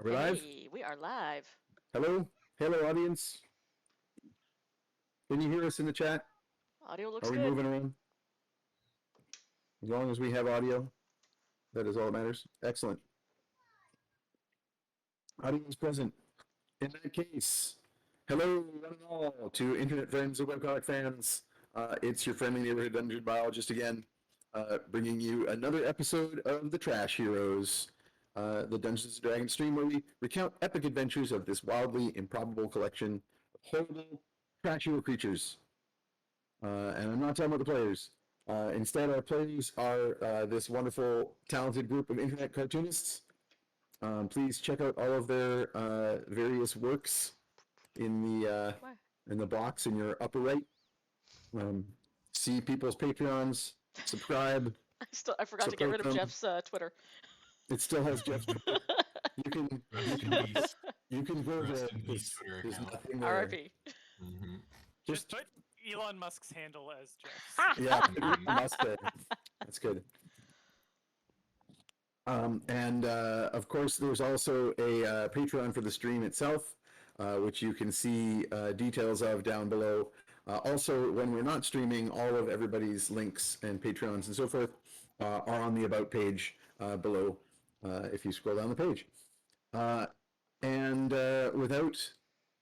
Are we live? Hey, we are live. Hello? Hello, audience. Can you hear us in the chat? Audio looks Are we good. moving around? As long as we have audio, that is all that matters. Excellent. Audio is present. In that case, hello, one and all, to internet friends and webcomic fans. It's your friendly neighborhood dungeon biologist again, bringing you another episode of the Trash Heroes, the Dungeons & Dragons stream where we recount epic adventures of this wildly improbable collection of horrible, trash hero creatures. And I'm not talking about the players. Instead, our players are this wonderful, talented group of internet cartoonists. Please check out all of their various works in the box in your upper right. See people's Patreons, subscribe, I forgot to get support rid of them. Jeff's Twitter. It still has Jeff's Twitter. You can go there because there's nothing there. R.I.P. Mm-hmm. Just put Elon Musk's handle as Jeff's. Yeah, Musk there. That's good. And of course, there's also a Patreon for the stream itself, which you can see details of down below. Also, when we're not streaming, all of everybody's links and Patreons and so forth are on the About page below if you scroll down the page. And without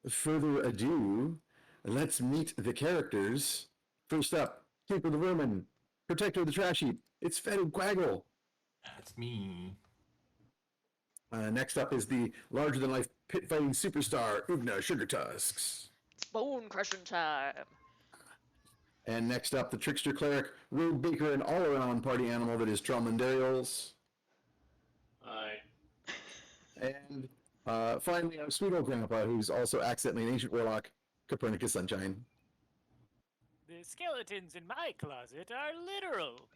further ado, let's meet the characters. First up, Keeper the Vermin, Protector of the Trash Heap. It's Fetid Quaggle. That's me. Next up is the larger-than-life pit-fighting superstar, Ugna Sugar Tusks. It's bone crushing time. And next up, the trickster cleric, rogue baker, and all-around party animal that is Trollmundarials. Hi. And finally, our sweet old grandpa, who's also accidentally an ancient warlock, Copernicus Sunshine. The skeletons in my closet are literal.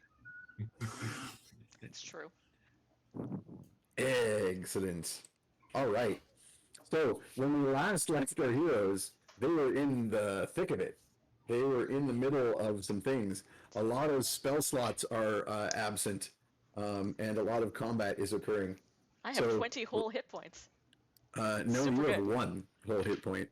It's true. Excellent. All right. So when we last left our heroes, they were in the thick of it. They were in the middle of some things. A lot of spell slots are absent, and a lot of combat is occurring. I have 20 whole hit points. No, Super you have good. 1 whole hit point.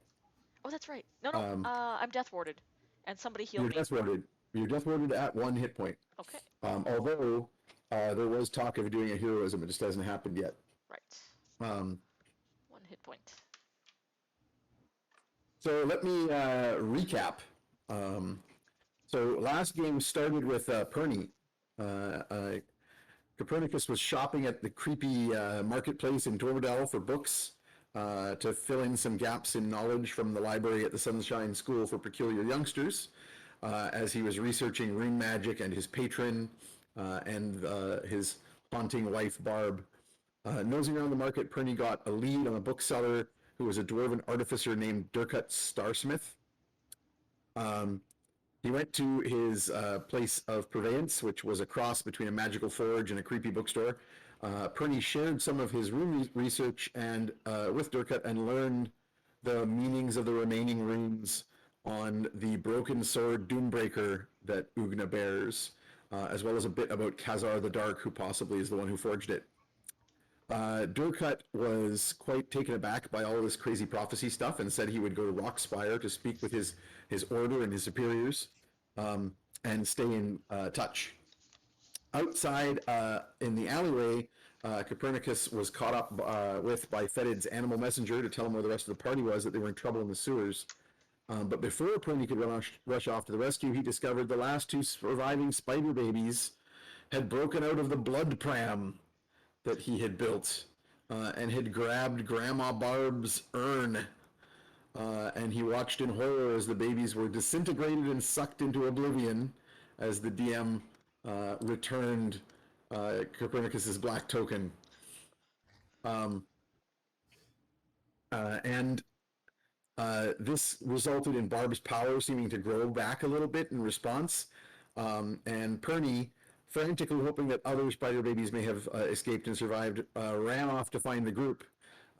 Oh, that's right. No, I'm death warded, and somebody healed You're me. death warded. You're death warded at 1 hit point. Okay. Although there was talk of doing a heroism, it just hasn't happened yet. Right. 1 hit point. So let me recap. So last game started with Perny. Copernicus was shopping at the creepy marketplace in Torvedal for books to fill in some gaps in knowledge from the library at the Sunshine School for Peculiar Youngsters, as he was researching rune magic and his patron and his haunting wife Barb. Nosing around the market, Perny got a lead on a bookseller who was a dwarven artificer named Durkut Starsmith. He went to his place of purveyance, which was a cross between a magical forge and a creepy bookstore. Perny shared some of his rune research and with Durkut and learned the meanings of the remaining runes on the broken sword Doombreaker that Ugna bears, as well as a bit about Khazar the Dark, who possibly is the one who forged it. Durkut was quite taken aback by all this crazy prophecy stuff and said he would go to Rockspire to speak with his order and his superiors and stay in touch. Outside in the alleyway, Copernicus was caught up with by Fetid's animal messenger to tell him where the rest of the party was, that they were in trouble in the sewers. But before Perny could rush off to the rescue, he discovered the last 2 surviving spider babies had broken out of the blood pram that he had built and had grabbed Grandma Barb's urn. And he watched in horror as the babies were disintegrated and sucked into oblivion as the DM returned Copernicus's black token. This resulted in Barb's power seeming to grow back a little bit in response. And Perny, frantically hoping that other spider babies may have escaped and survived, ran off to find the group,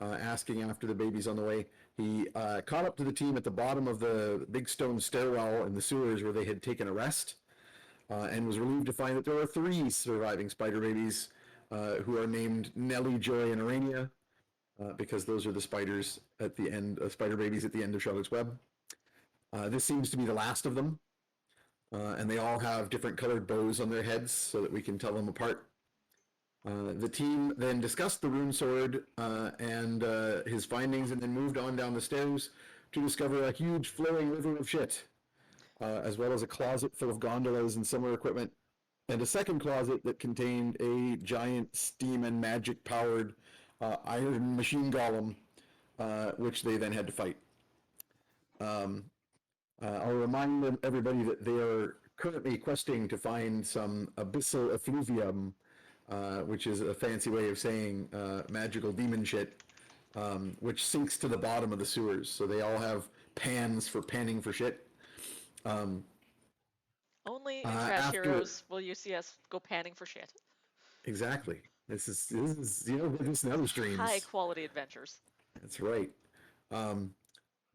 asking after the babies on the way. He caught up to the team at the bottom of the big stone stairwell in the sewers where they had taken a rest, and was relieved to find that there were 3 surviving spider babies who are named Nellie, Joy, and Arania. because those are the spiders at the end, spider babies at the end of Charlotte's Web. This seems to be the last of them, and they all have different colored bows on their heads so that we can tell them apart. The team then discussed the rune sword and his findings, and then moved on down the stairs to discover a huge flowing river of shit, as well as a closet full of gondolas and similar equipment, and a second closet that contained a giant steam and magic powered iron machine golem, which they then had to fight. I'll remind everybody that they are currently questing to find some abyssal effluvium, which is a fancy way of saying magical demon shit, which sinks to the bottom of the sewers. So they all have pans for panning for shit. Only in Trash Heroes will you see us go panning for shit. Exactly. This is this and other streams. High quality adventures. That's right.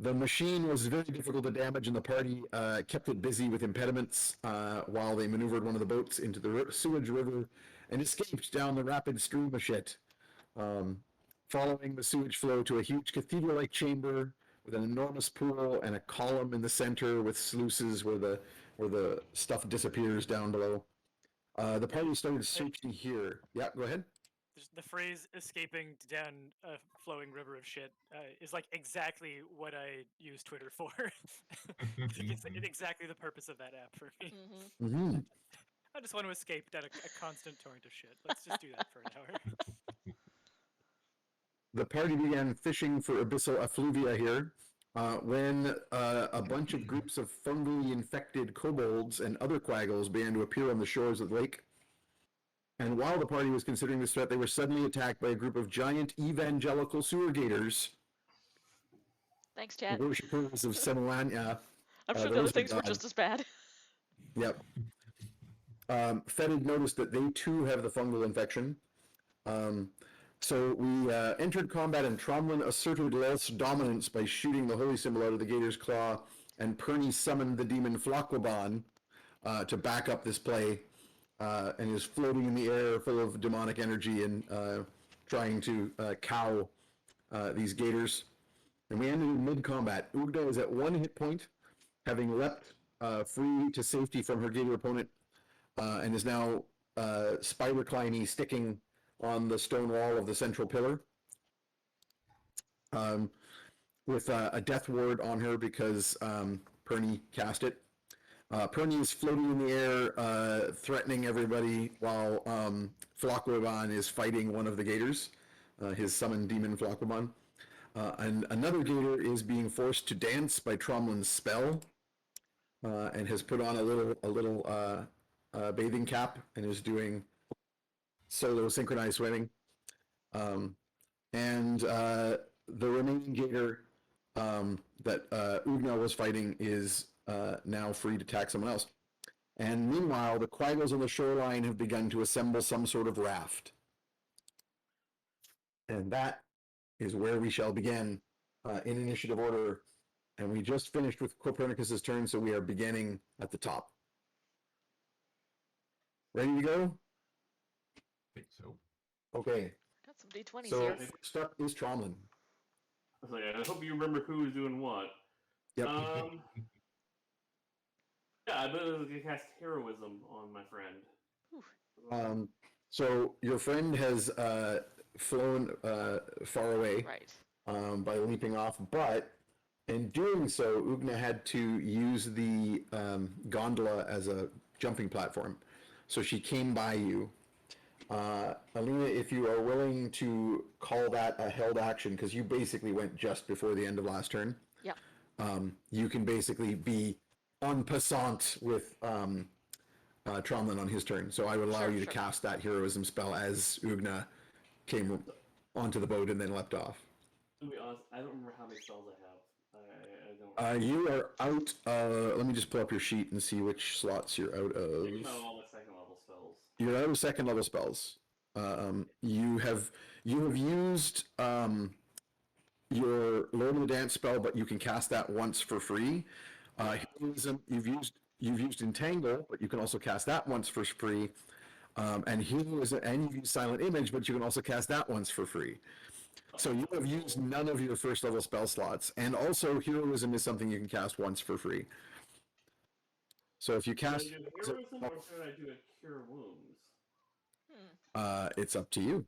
The machine was very difficult to damage, and the party kept it busy with impediments while they maneuvered one of the boats into the sewage river and escaped down the rapid stream of shit, following the sewage flow to a huge cathedral-like chamber with an enormous pool and a column in the center with sluices where the stuff disappears down below. The party started searching here. Yeah, go ahead. The phrase "escaping down a flowing river of shit" is like exactly what I use Twitter for. It's exactly the purpose of that app for me. Mm-hmm. I just want to escape down a constant torrent of shit. Let's just do that for an hour. The party began fishing for abyssal effluvia here when a bunch of groups of fungally infected kobolds and other quaggles began to appear on the shores of the lake. And while the party was considering this threat, they were suddenly attacked by a group of giant evangelical sewer gators. Thanks, Chad. Worshippers of Semilania. I'm sure the other things were just as bad. Yep. Fetid noticed that they too have the fungal infection. So we entered combat, and Tromlin asserted Lel's dominance by shooting the holy symbol out of the gator's claw, and Perny summoned the demon Flocquaban to back up this play. And is floating in the air full of demonic energy and trying to cow these gators. And we ended in mid-combat. Ugda is at 1 hit point, having leapt free to safety from her gator opponent, and is now spider-climbing, sticking on the stone wall of the central pillar, with a death ward on her because Perny cast it. Perny is floating in the air, threatening everybody, while Flocquaban is fighting one of the gators, his summoned demon Flocquaban. And another gator is being forced to dance by Tromlin's spell, and has put on a little bathing cap and is doing solo synchronized swimming. And the remaining gator that Ugna was fighting is now free to attack someone else. And meanwhile, the quaggles on the shoreline have begun to assemble some sort of raft. And that is where we shall begin in initiative order. And we just finished with Copernicus's turn, so we are beginning at the top. Ready to go? I think so. Okay. Got some D20s So here. first up is Tromlin. I was like, I hope you remember who was doing what. Yep. Yeah, I bet I was gonna cast heroism on my friend. So your friend has flown far away. Right. By leaping off, but in doing so, Ugna had to use the gondola as a jumping platform. So she came by you. Alina, if you are willing to call that a held action, because you basically went just before the end of last turn. Yeah. You can basically be en passant with Tromlin on his turn. So I would allow you to cast that heroism spell as Ugna came onto the boat and then leapt off. To be honest, I don't remember how many spells I have. I don't. You are out. Let me just pull up your sheet and see which slots you're out of. I think about all my second level spells. You're out of second level spells. You have used your Lord of the Dance spell, but you can cast that once for free. Heroism, you've used Entangle, but you can also cast that once for free. And Heroism, and you've used Silent Image, but you can also cast that once for free. So you have used none of your first level spell slots, and also heroism is something you can cast once for free. So if you Should I cast, do heroism or should I do a cure wounds? it's up to you.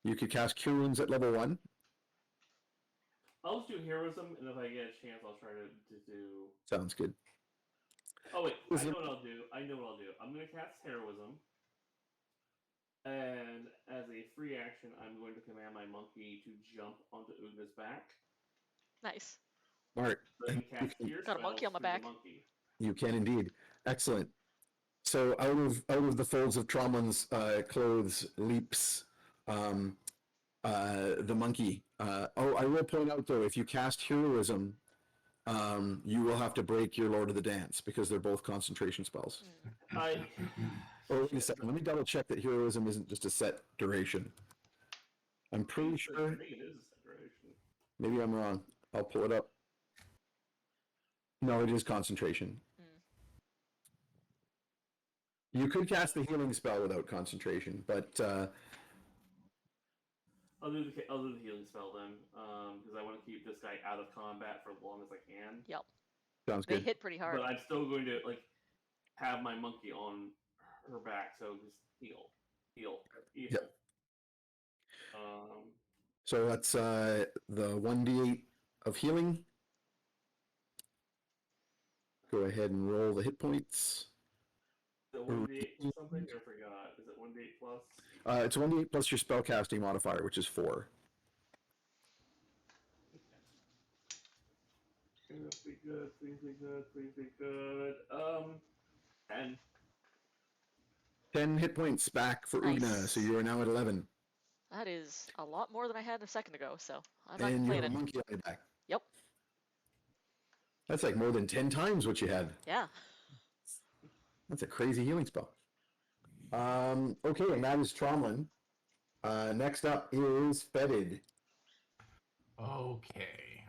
You could cast Cure Wounds at level 1. I'll just do heroism, and if I get a chance, I'll try to do. Sounds good. Oh wait, I know what I'll do. I'm gonna cast heroism, and as a free action, I'm going to command my monkey to jump onto Ugna's back. Nice. All right. So I can cast cure Got a monkey on my spells through back. the monkey. You can indeed. Excellent. So out of the folds of Trauman's clothes leaps the monkey. I will point out though, if you cast heroism, you will have to break your Lord of the Dance because they're both concentration spells. I Oh, wait a second. Let me double check that heroism isn't just a set duration. I'm pretty sure. I think it is a separation. Maybe I'm wrong. I'll pull it up. No, it is concentration. You could cast the healing spell without concentration, but I'll do the healing spell then, because I want to keep this guy out of combat for as long as I can. Yep. sounds They good. hit pretty hard. But I'm still going to have my monkey on her back, so just heal. Yep. Um, So that's the 1d8 of healing. Go ahead and roll the hit points. is it 1d8 something? I forgot. Is it 1d8 plus? It's 1d8 plus your spellcasting modifier, which is 4. Please be good. Please be good. Please be good. 10. 10 hit points back for Nice. Ugna, so you are now at 11. That is a lot more than I had a second ago, so I'm not And you have a complaining. monkey on your back. Yep. That's like more than 10 times what you had. Yeah. That's a crazy healing spell. Okay, and that is Tromlin. Next up is Fetid. Okay.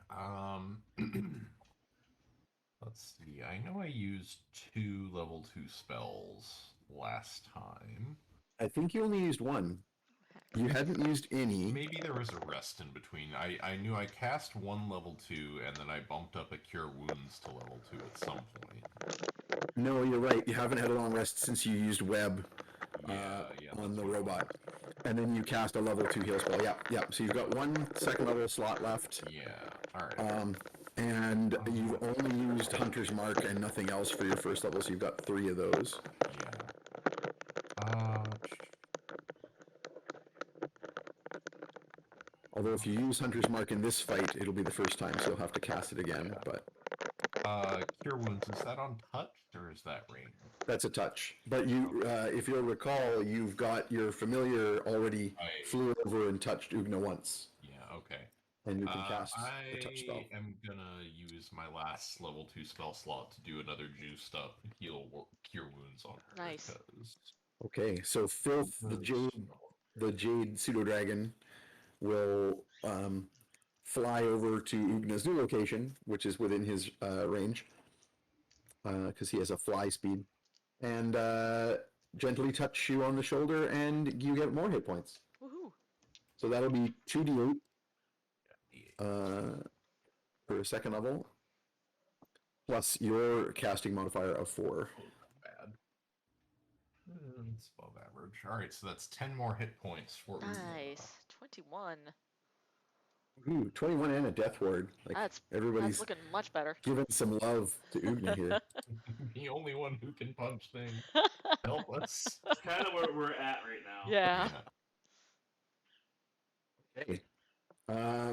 Let's see. I know I used 2 level 2 spells last time. I think you only used 1. You hadn't used any. Maybe there was a rest in between. I knew I cast 1 level 2, and then I bumped up a Cure Wounds to level 2 at some point. No, you're right. You haven't had a long rest since you used Web on the robot. And then you cast a level 2 heal spell. Yeah. So you've got 1 second level slot left. Yeah, alright. And you've only used Hunter's Mark and nothing else for your first level, so you've got 3 of those. Yeah. Although if you use Hunter's Mark in this fight, it'll be the first time, so you'll have to cast it again. But Cure Wounds, is that on touch, or is that range? that's a touch. But you, if you'll recall, you've got your familiar already flew over and touched Ugna once. Yeah, okay. And you can cast the touch spell. I am gonna use my last level 2 spell slot to do another juiced up Cure Wounds on her. Nice. Because Okay, so Filth, the Jade pseudo-dragon, will fly over to Ugna's new location, which is within his range, because he has a fly speed, and gently touch you on the shoulder, and you get more hit points. Woohoo. So that'll be 2d8 for a second level, plus your casting modifier of 4. bad. It's above average. Alright, so that's 10 more hit points for Ugna. Nice. 21. Ooh, 21 and a death ward. Like That's everybody's looking much better. giving some love to Ugna here. The only one who can punch things. Help us. That's kind of where we're at right now. Yeah. Okay.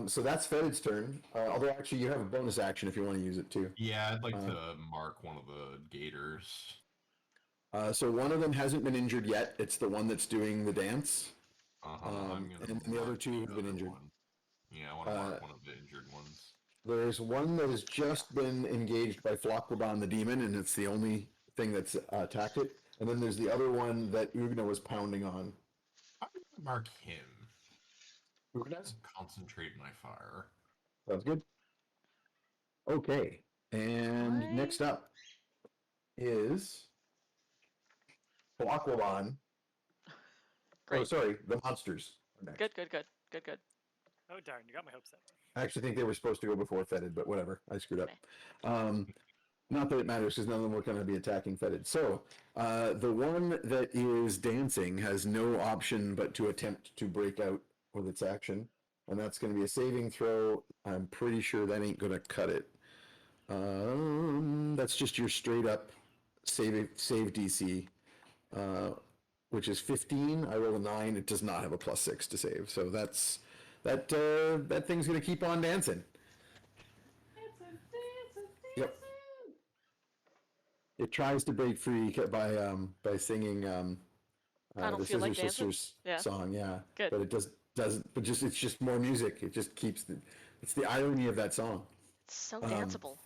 So that's Fetid's turn. Although actually you have a bonus action if you want to use it too. Yeah, I'd like to mark one of the gators. So one of them hasn't been injured yet. It's the one that's doing the dance. I'm gonna And the other mark 2 have been another injured. one. Yeah, I want to mark one of the injured ones. There's one that has just been engaged by Flocklebon the demon, and it's the only thing that's attacked it. And then there's the other one that Ugna was pounding on. I'm gonna mark him. Ugna's? Concentrate my fire. Sounds good. Okay. And Hi. next up is Flocklebon. Great. Oh, sorry, the monsters are next. Good. Oh darn, you got my hopes up. I actually think they were supposed to go before Fetid, but whatever. I screwed up. Not that it matters, because none of them were going to be attacking Fetid. So, the one that is dancing has no option but to attempt to break out with its action. And that's going to be a saving throw. I'm pretty sure that ain't going to cut it. That's just your straight up save DC, which is 15. I roll a 9. It does not have a +6 to save. So that thing's going to keep on dancing. Yep. It tries to break free by singing I don't the feel like Scissor dancing. Sisters Yeah. song, yeah. Good. But it doesn't. But it's just more music. It just keeps it's the irony of that song. It's so danceable.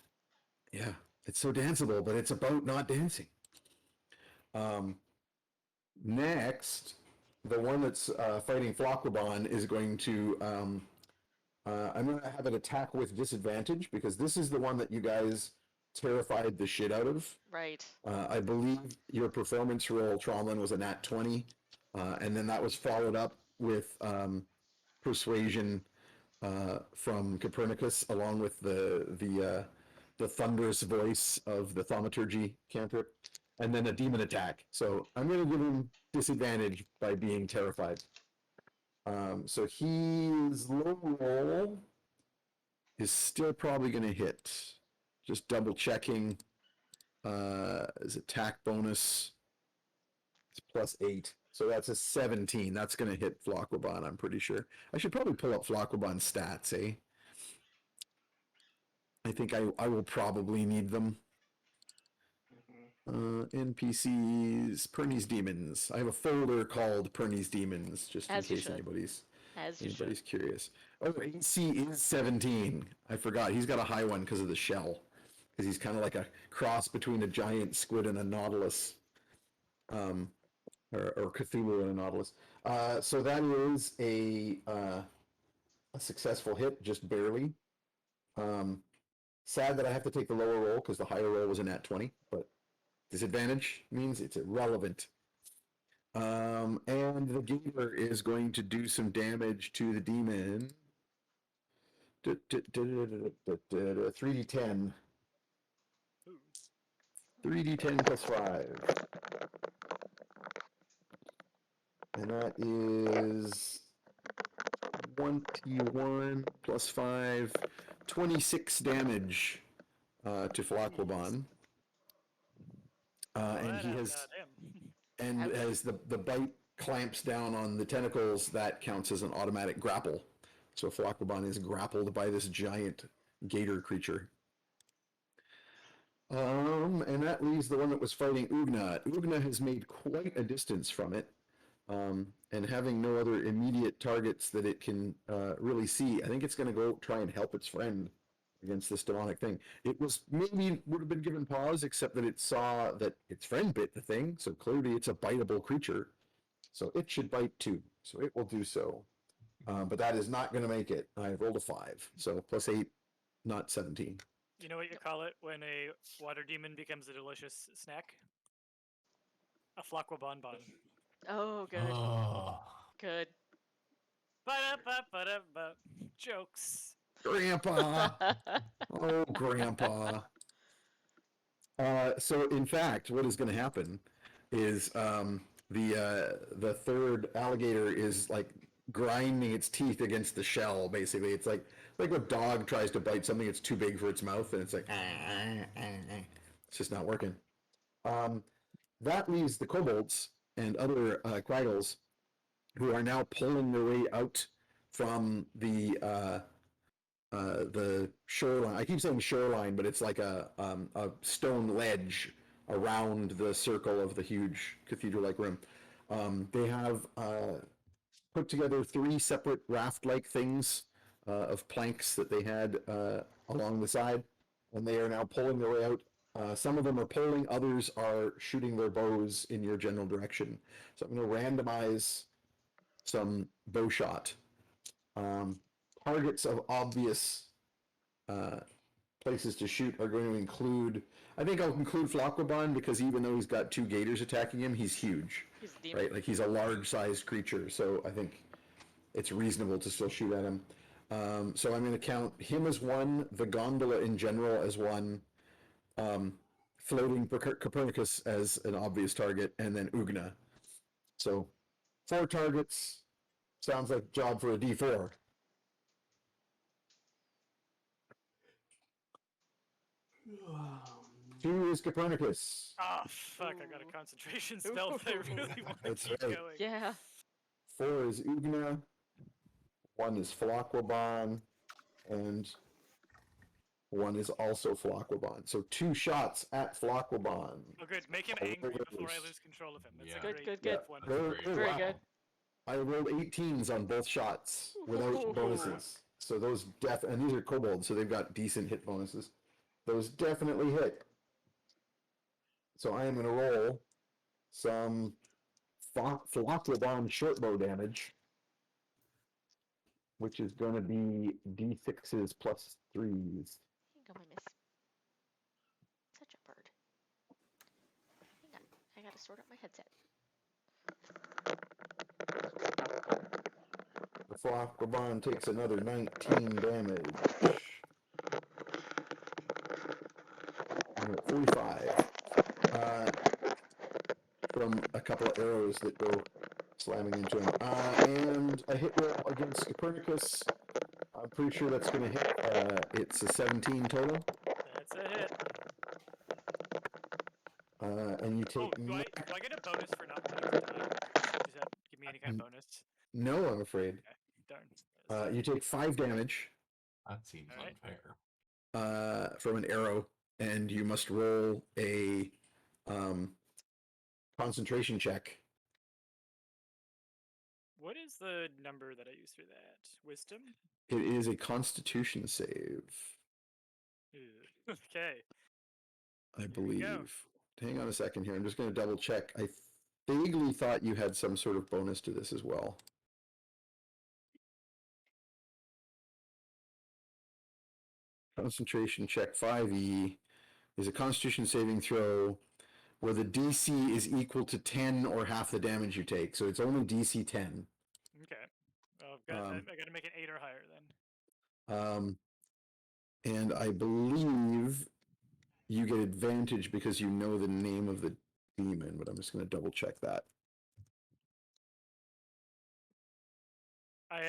Yeah, it's so danceable, but it's about not dancing. Next, the one that's fighting Flockwaban is going to. I'm going to have it attack with disadvantage because this is the one that you guys terrified the shit out of. Right. I believe your performance roll, Tromlin, was a nat 20, and then that was followed up with persuasion from Copernicus, along with the thunderous voice of the thaumaturgy cantrip, and then a demon attack. So I'm going to give him disadvantage by being terrified. So his low roll is still probably going to hit. Just double checking. His attack bonus is +8. So that's a 17. That's going to hit Flockwaban, I'm pretty sure. I should probably pull up Flockwaban's stats, eh? I think I will probably need them. NPCs, Perny's Demons. I have a folder called Perny's Demons, just As in you case should. anybody's As curious. Oh, AC is 17. I forgot. He's got a high one because of the shell. Because he's kind of like a cross between a giant squid and a nautilus. Or Cthulhu and a nautilus. So that is a successful hit, just barely. Sad that I have to take the lower roll because the higher roll was a nat 20, but disadvantage means it's irrelevant. And the gator is going to do some damage to the demon. 3d10. 3d10 plus 5. And that is 21 plus 5, 26 damage to Flockwaban. And he has, and as the bite clamps down on the tentacles, that counts as an automatic grapple. So Flockwaban is grappled by this giant gator creature. And that leaves the one that was fighting Ugna. Ugna has made quite a distance from it. And having no other immediate targets that it can really see, I think it's going to go try and help its friend against this demonic thing. It was maybe would have been given pause, except that it saw that its friend bit the thing, so clearly it's a biteable creature. So it should bite too. So it will do so. But that is not going to make it. I rolled a 5, so +8, not 17. You know what you call it when a water demon becomes a delicious snack? A Flockwaban bon. Oh, good. Oh. Good. Ba-da-ba-ba-da-ba. Jokes. Grandpa! Oh, Grandpa. So in fact, what is going to happen is the third alligator is like grinding its teeth against the shell. Basically, it's like a dog tries to bite something that's too big for its mouth, and it's like it's just not working. That leaves the kobolds and other Quaggles who are now pulling their way out from the shoreline. I keep saying shoreline, but it's like a stone ledge around the circle of the huge cathedral-like room. They have put together 3 separate raft-like things of planks that they had along the side, and they are now pulling their way out. Some of them are pulling, others are shooting their bows in your general direction. So I'm going to randomize some bow shot. Targets of obvious places to shoot are going to include, I think I'll include Flockwaban because even though he's got 2 gators attacking him, he's huge. He's a demon. Right? Like he's a large-sized creature, so I think it's reasonable to still shoot at him. So I'm going to count him as one, the gondola in general as one, floating Copernicus as an obvious target, and then Ugna. So 4 targets sounds like a job for a D4. Two is Copernicus. Oh, fuck, I got a Ooh. concentration spell that I really want to That's keep right. going. Yeah. 4 is Ugna. 1 is Flockwabon. And 1 is also Flockwabon. So 2 shots at Flockwabon. Oh, good. Make him angry before I lose control of him. That's Yeah. a Good, great good, Yeah. good. one. Very good. I rolled 18s on both shots without Ooh. bonuses. So those and these are kobolds, so they've got decent hit bonuses. Those definitely hit. So I am going to roll some Flockwabon shortbow damage, which is going to be D6s plus 3s. Here you go, my miss. Such a bird. Hang on. I gotta sort out my headset. The Flockwabon takes another 19 damage. I'm at 45. From a couple of arrows that go slamming into him. And a hit roll against Copernicus. I'm pretty sure that's going to hit. It's a 17 total. That's a hit. And you Oh, take... do I get a bonus for not wanting to die? Does that give me any kind of bonus? No, I'm afraid. Okay, darn. You take 5 damage That seems Alright. unfair. from an arrow, and you must roll a concentration check. What is the number that I use for that? Wisdom? It is a Constitution save, Ew. Okay. I Here we go. believe. Hang on a second here. I'm just going to double check. I vaguely thought you had some sort of bonus to this as well. Concentration check 5e is a Constitution saving throw where the DC is equal to 10 or half the damage you take. So it's only DC 10. Okay. Well, I gotta make it 8 or higher then. And I believe you get advantage because you know the name of the demon, but I'm just going to double check that.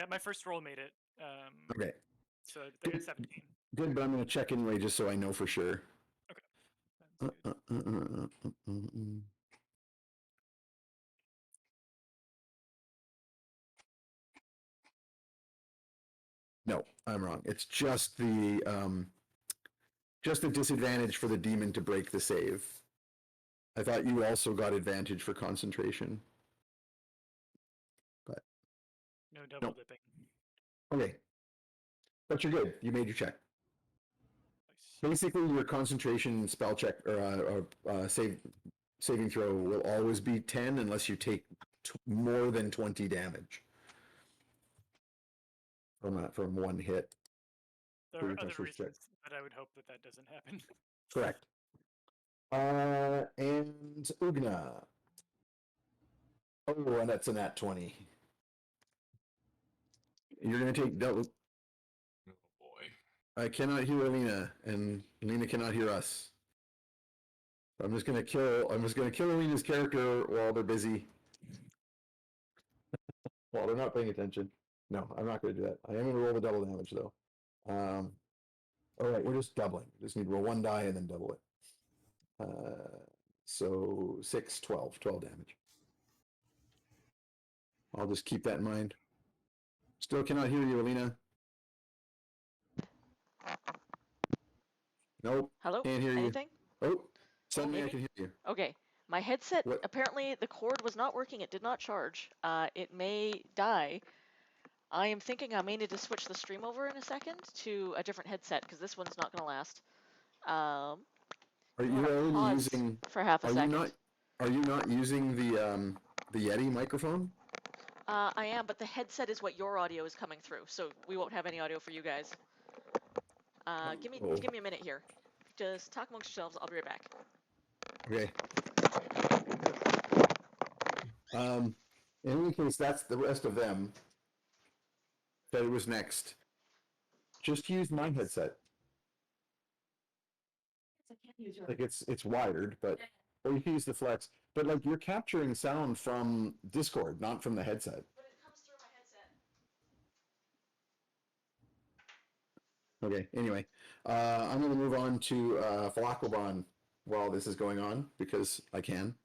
My first roll made it. Okay. So I think it's 17. Good, but I'm going to check anyway just so I know for sure. Sounds good. No, I'm wrong. It's just the disadvantage for the demon to break the save. I thought you also got advantage for concentration. But No double Nope. dipping. okay. But you're good. You made your check. Nice. Basically, your concentration spell check or saving throw will always be 10 unless you take more than 20 damage from one hit. There Pretty are other much what's checked. reasons that I would hope that doesn't happen. Correct. And Ugna. Oh, and that's a nat 20. You're going to take double. Oh boy. I cannot hear Alina, and Alina cannot hear us. I'm just going to kill Alina's character while they're busy. While they're not paying attention. No, I'm not going to do that. I am going to roll the double damage, though. All right, we're just doubling. Just need to roll 1 die and then double it. So 6, 12 damage. I'll just keep that in mind. Still cannot hear you, Alina. Nope. Hello? Can't hear you. Anything? Oh, suddenly I maybe? can hear you. Okay. My headset, What? apparently the cord was not working. It did not charge. It may die. I am thinking I may need to switch the stream over in a second to a different headset because this one's not going to last. Are I'm you gonna already pause using? for half a second. Are you not using the Yeti microphone? I am, but the headset is what your audio is coming through, so we won't have any audio for you guys. Give me a minute here. Just talk amongst yourselves. I'll be right back. Okay. In any case, that's the rest of them. That was next. Just use my headset. Like it's wired, but or you can use the flex. But like you're capturing sound from Discord, not from the headset. But it comes through my headset. Okay. Anyway, I'm going to move on to Falacobon while this is going on because I can.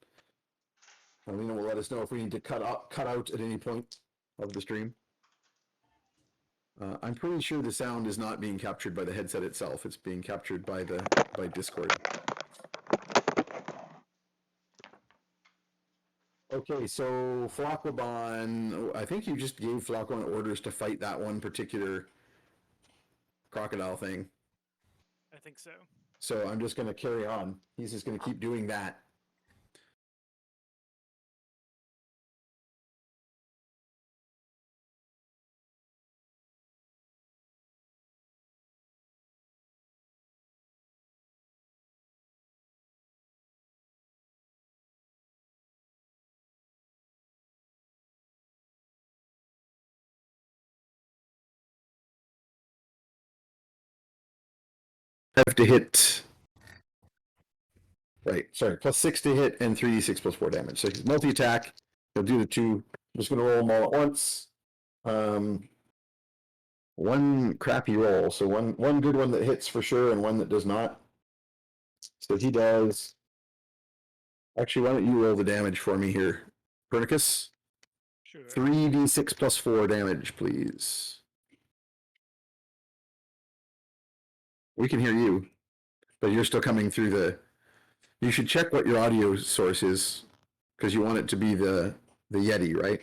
Alina will let us know if we need to cut out at any point of the stream. I'm pretty sure the sound is not being captured by the headset itself. It's being captured by Discord. Okay, so Falacobon, I think you just gave Falacobon orders to fight that one particular crocodile thing. I think so. So I'm just going to carry on. He's just going to keep doing that. Have to hit. Right, sorry, +6 to hit and 3d6 +4 damage. So he's multi-attack. He'll do the two. I'm just going to roll them all at once. One crappy roll. So one good one that hits for sure and one that does not. So he does. Actually, why don't you roll the damage for me here, Pernicus? Sure. 3d6 +4 damage, please. We can hear you, but you're still coming through the. You should check what your audio source is, because you want it to be the Yeti, right?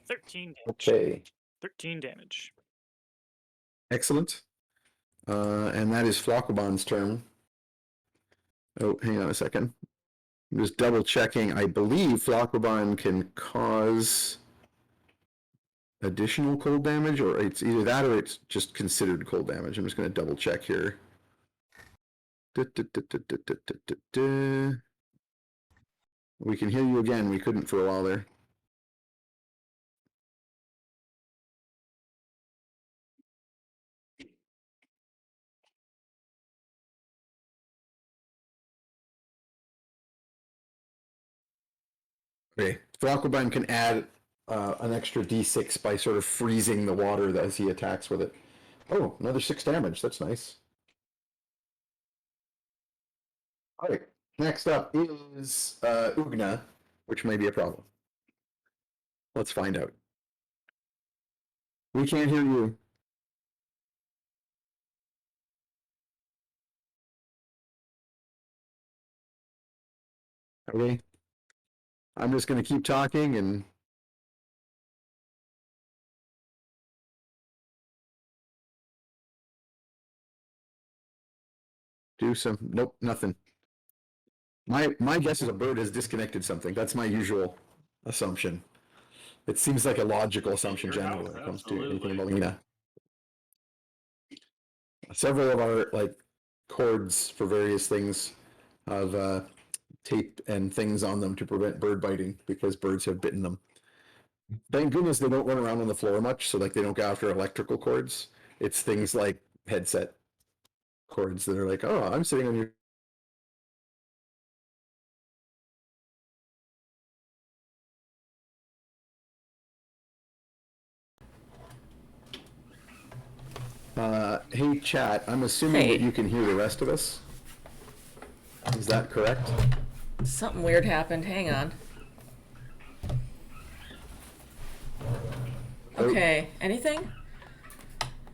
13 damage. Okay. 13 damage. Excellent. And that is Flocobon's turn. Oh, hang on a second. I'm just double checking. I believe Flocobon can cause additional cold damage, or it's either that or it's just considered cold damage. I'm just going to double check here. We can hear you again. We couldn't for a while there. Okay, Flocobon can add an extra d6 by sort of freezing the water as he attacks with it. Oh, another 6 damage. That's nice. All right, next up is Ugna, which may be a problem. Let's find out. We can't hear you. Okay. I'm just going to keep talking and do some. Nope, nothing. My guess is a bird has disconnected something. That's my usual assumption. It seems like a logical assumption Your generally house, when it comes to absolutely. anything about Lena. Several of our cords for various things have tape and things on them to prevent bird biting because birds have bitten them. Thank goodness they don't run around on the floor much, so like they don't go after electrical cords. It's things like headset cords that are like, oh, I'm sitting on your. Hey chat, I'm assuming that Hey. you can hear the rest of us. Is that correct? Something weird happened. Hang on. Oh. Okay. Anything?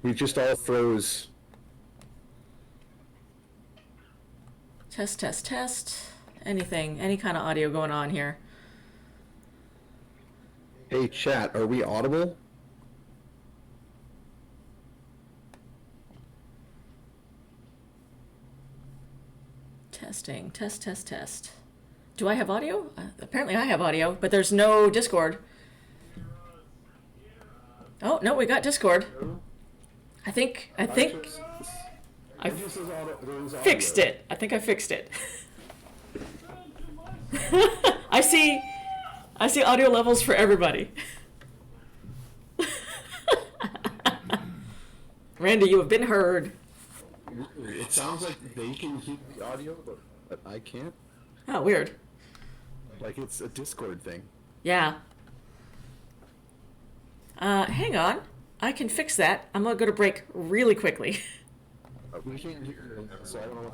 We just all froze. Test, test, test. Anything. Any kind of audio going on here. Hey chat, are we audible? Testing. Test, test, test. Do I have audio? Apparently I have audio, but there's no Discord. Oh, no, we got Discord. I think I It just says there's fixed audio. it. I think I fixed it. I see audio levels for everybody. Randy, you have been heard. It sounds like they can hear the audio, but I can't. Oh, weird. Like it's a Discord thing. Yeah. Hang on. I can fix that. I'm gonna go to break really quickly. We can't hear it, so I don't know.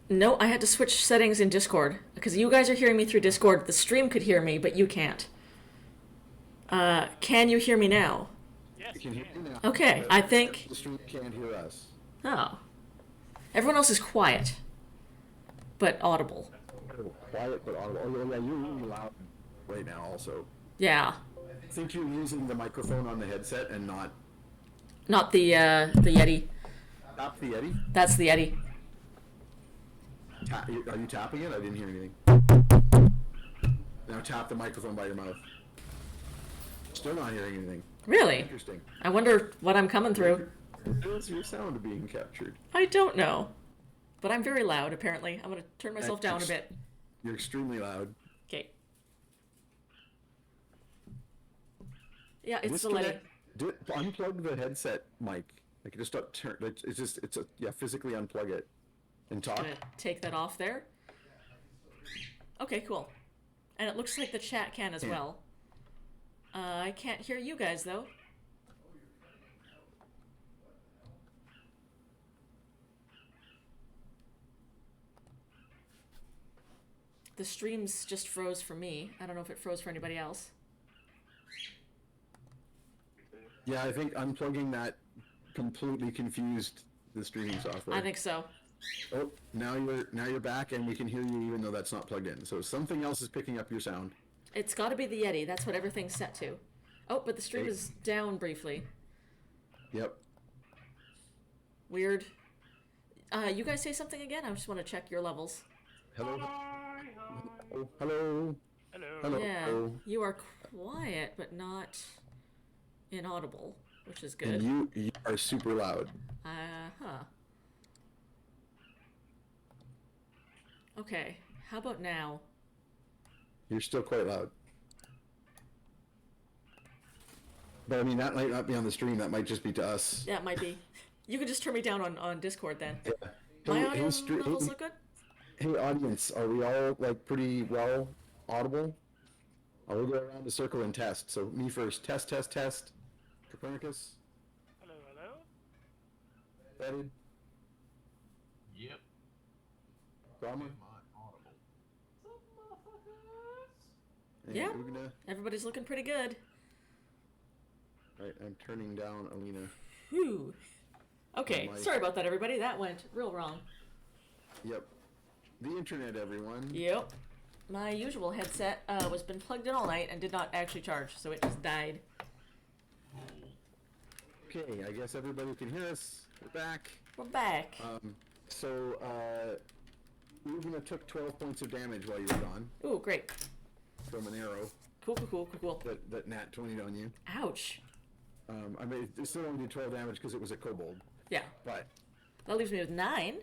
No, I had to switch settings in Discord because you guys are hearing me through Discord. The stream could hear me, but you can't. Can you hear me now? Yes, We can hear you now. Okay, I think. The stream can't hear us. Oh. Everyone else is quiet, but audible. Quiet but audible. Oh yeah, you're really loud right now. Also, Yeah. I think you're using the microphone on the headset and not Not the Yeti. tap the Yeti. That's the Yeti. Are you tapping it? I didn't hear anything. Now tap the microphone by your mouth. Still not hearing anything. Really? Interesting. I wonder what I'm coming through. Is your sound being captured? I don't know. But I'm very loud, apparently. I'm going to turn myself down a bit. You're extremely loud. Okay. Yeah, it's the Letty. Unplug the headset mic. Like just turn. Physically unplug it and talk. Gonna take that off there. Okay, cool. And it looks like the chat can as well. I can't hear you guys, though. The streams just froze for me. I don't know if it froze for anybody else. Yeah, I think unplugging that completely confused the streaming software. I think so. Oh, now you're back, and we can hear you even though that's not plugged in. So something else is picking up your sound. It's got to be the Yeti. That's what everything's set to. Oh, but the stream is down briefly. Yep. Weird. You guys say something again? I just want to check your levels. Hello. Oh, hello. Hello. Hello. Yeah, you are quiet, but not inaudible, which is good. And you are super loud. Huh. Okay, how about now? You're still quite loud. But I mean, that might not be on the stream. That might just be to us. Yeah, it might be. You could just turn me down on Discord then. Yeah. My Hey, audio hey, levels look good? Hey, audience, are we all like pretty well audible? I'll go around the circle and test. So me first. Test, test, test. Copernicus. Hello, hello. Betted. Yep. Brahma. Am I audible? And Yeah. Ugna. Everybody's looking pretty good. Right, I'm turning down Alina. Whew. Okay, My- sorry about that, everybody. That went real wrong. Yep. The internet, everyone. Yep. My usual headset was been plugged in all night and did not actually charge, so it just died. Okay, I guess everybody can hear us. We're back. We're back. So, Ugna took 12 points of damage while you were gone Ooh, great. from an arrow Cool. that nat 20'd on you. Ouch. I mean, it still only did 12 damage because it was a kobold, Yeah, but that leaves me with 9.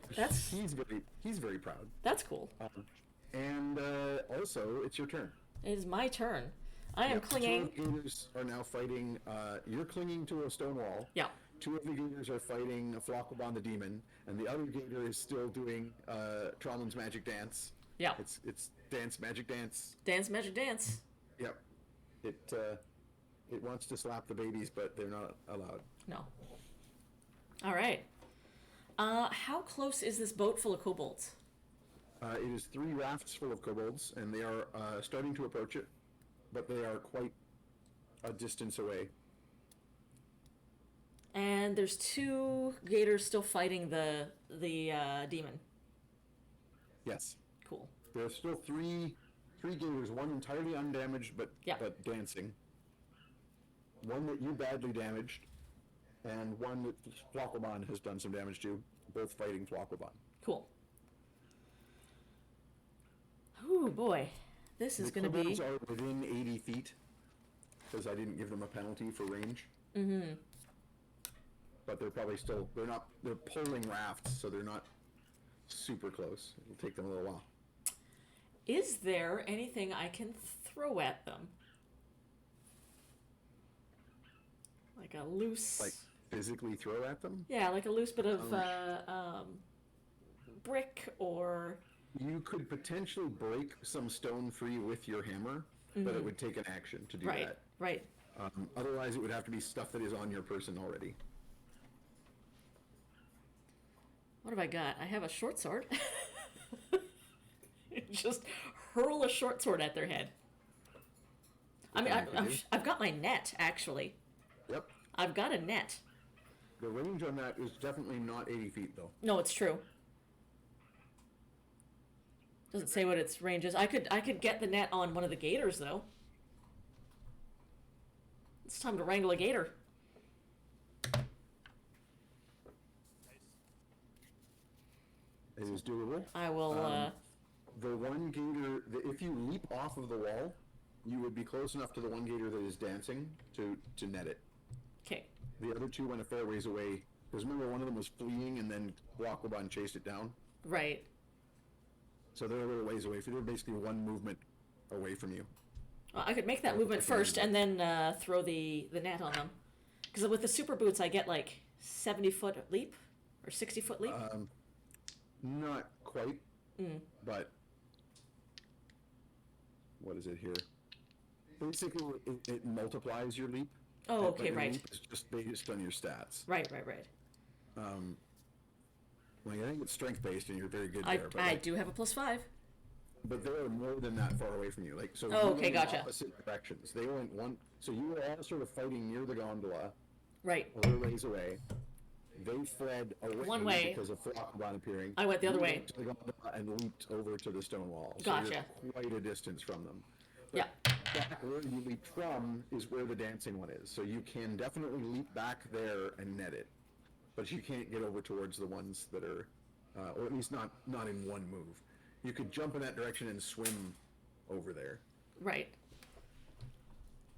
he's very proud. That's cool. And also, it's your turn. It is my turn. I am Yep, clinging. 2 of the gators are now fighting. You're clinging to a stone wall. Yeah. 2 of the gators are fighting Flockabon the demon, and the other gator is still doing Tromlin's magic dance. Yeah. It's dance, magic dance. Dance, magic dance. Yep. It wants to slap the babies, but they're not allowed. No. All right. How close is this boat full of kobolds? It is 3 rafts full of kobolds, and they are starting to approach it, but they are quite a distance away. And there's 2 gators still fighting the demon. Yes. Cool. There are still three gators, one entirely undamaged but Yeah. but dancing. One that you badly damaged, and one that Flockelbon has done some damage to, both fighting Flockelbon. Cool. Ooh, boy. This is going to be... The are within 80 feet, because I didn't give them a penalty for range. Mm-hmm. But they're probably still, they're pulling rafts, so they're not super close. It'll take them a little while. Is there anything I can throw at them? Like a loose... Like, physically throw at them? Yeah, like a loose bit of brick or... You could potentially break some stone free with your hammer, but it would take an action to do that. Right. Otherwise, it would have to be stuff that is on your person already. What have I got? I have a short sword. Just hurl a short sword at their head. I mean, I've got my net, actually. Yep. I've got a net. The range on that is definitely not 80 feet, though. No, it's true. Doesn't say what its range is. I could get the net on one of the gators, though. It's time to wrangle a gator. It is doable. I will, The one gator, if you leap off of the wall, you would be close enough to the one gator that is dancing to net it. Okay. The other two went a fair ways away. Because remember, one of them was fleeing and then Wakwaban chased it down? Right. So they're a little ways away. They're basically one movement away from you. Well, I could make that movement first and then throw the net on them. Because with the super boots, I get like 70-foot leap or 60-foot leap. Not quite, but what is it here? Basically, it multiplies your leap. Oh, okay, but your right. leap is just based on your stats. Right. Like, I think it's strength based, and you're very good I there. But I do have a +5. But they're more than that far away from you. Like, so Oh, you okay, went in gotcha. opposite directions. They went one. So you were all sort of fighting near the gondola, Right. a little ways away. They fled away One way. because of Flockelbon appearing. I went the other You way. went to the gondola and leaped over to the stone wall. So Gotcha. you're quite a distance from them. Yeah. Back where you leaped from is where the dancing one is. So you can definitely leap back there and net it, but you can't get over towards the ones that are, or at least not in one move. You could jump in that direction and swim over there. Right.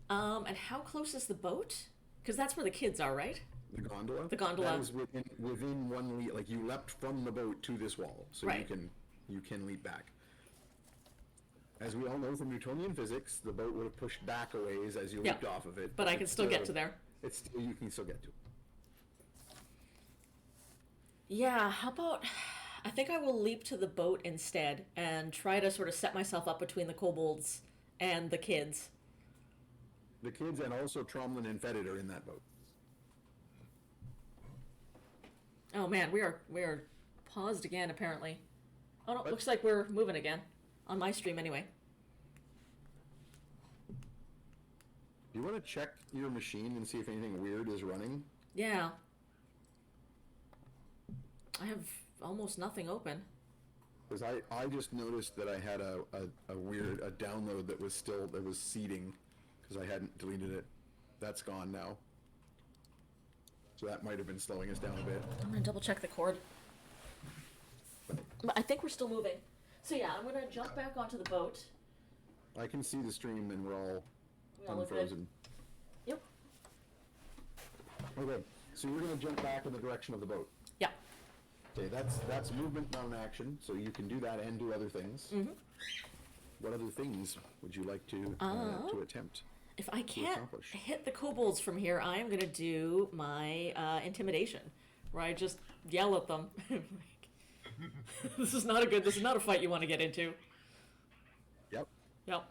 And how close is the boat? Because that's where the kids are, right? The gondola. The gondola. That is within one leap. Like, you leapt from the boat to this wall, so Right. you can leap back. As we all know from Newtonian physics, the boat would have pushed back a ways as you Yeah. leaped off of it. But I can still get to there. You can still get to. Yeah, how about... I think I will leap to the boat instead and try to sort of set myself up between the kobolds and the kids. The kids and also Tromlin and Fetid are in that boat. Oh man, we are paused again apparently. Oh no, looks like we're moving again. On my stream anyway. Do you want to check your machine and see if anything weird is running? Yeah. I have almost nothing open. Because I just noticed that I had a weird download that was seeding because I hadn't deleted it. That's gone now. So that might have been slowing us down a bit. I'm gonna double check the cord. But I think we're still moving. So yeah, I'm gonna jump back onto the boat. I can see the stream and we're all We all look good. unfrozen. Yep. Okay, so you're gonna jump back in the direction of the boat. Yeah. Okay, that's movement, not an action, so you can do that and do other things. Mm-hmm. What other things would you like to attempt? If I can't accomplish? hit the kobolds from here, I am gonna do my intimidation, where I just yell at them. This is not a fight you want to get into. Yep. Yep.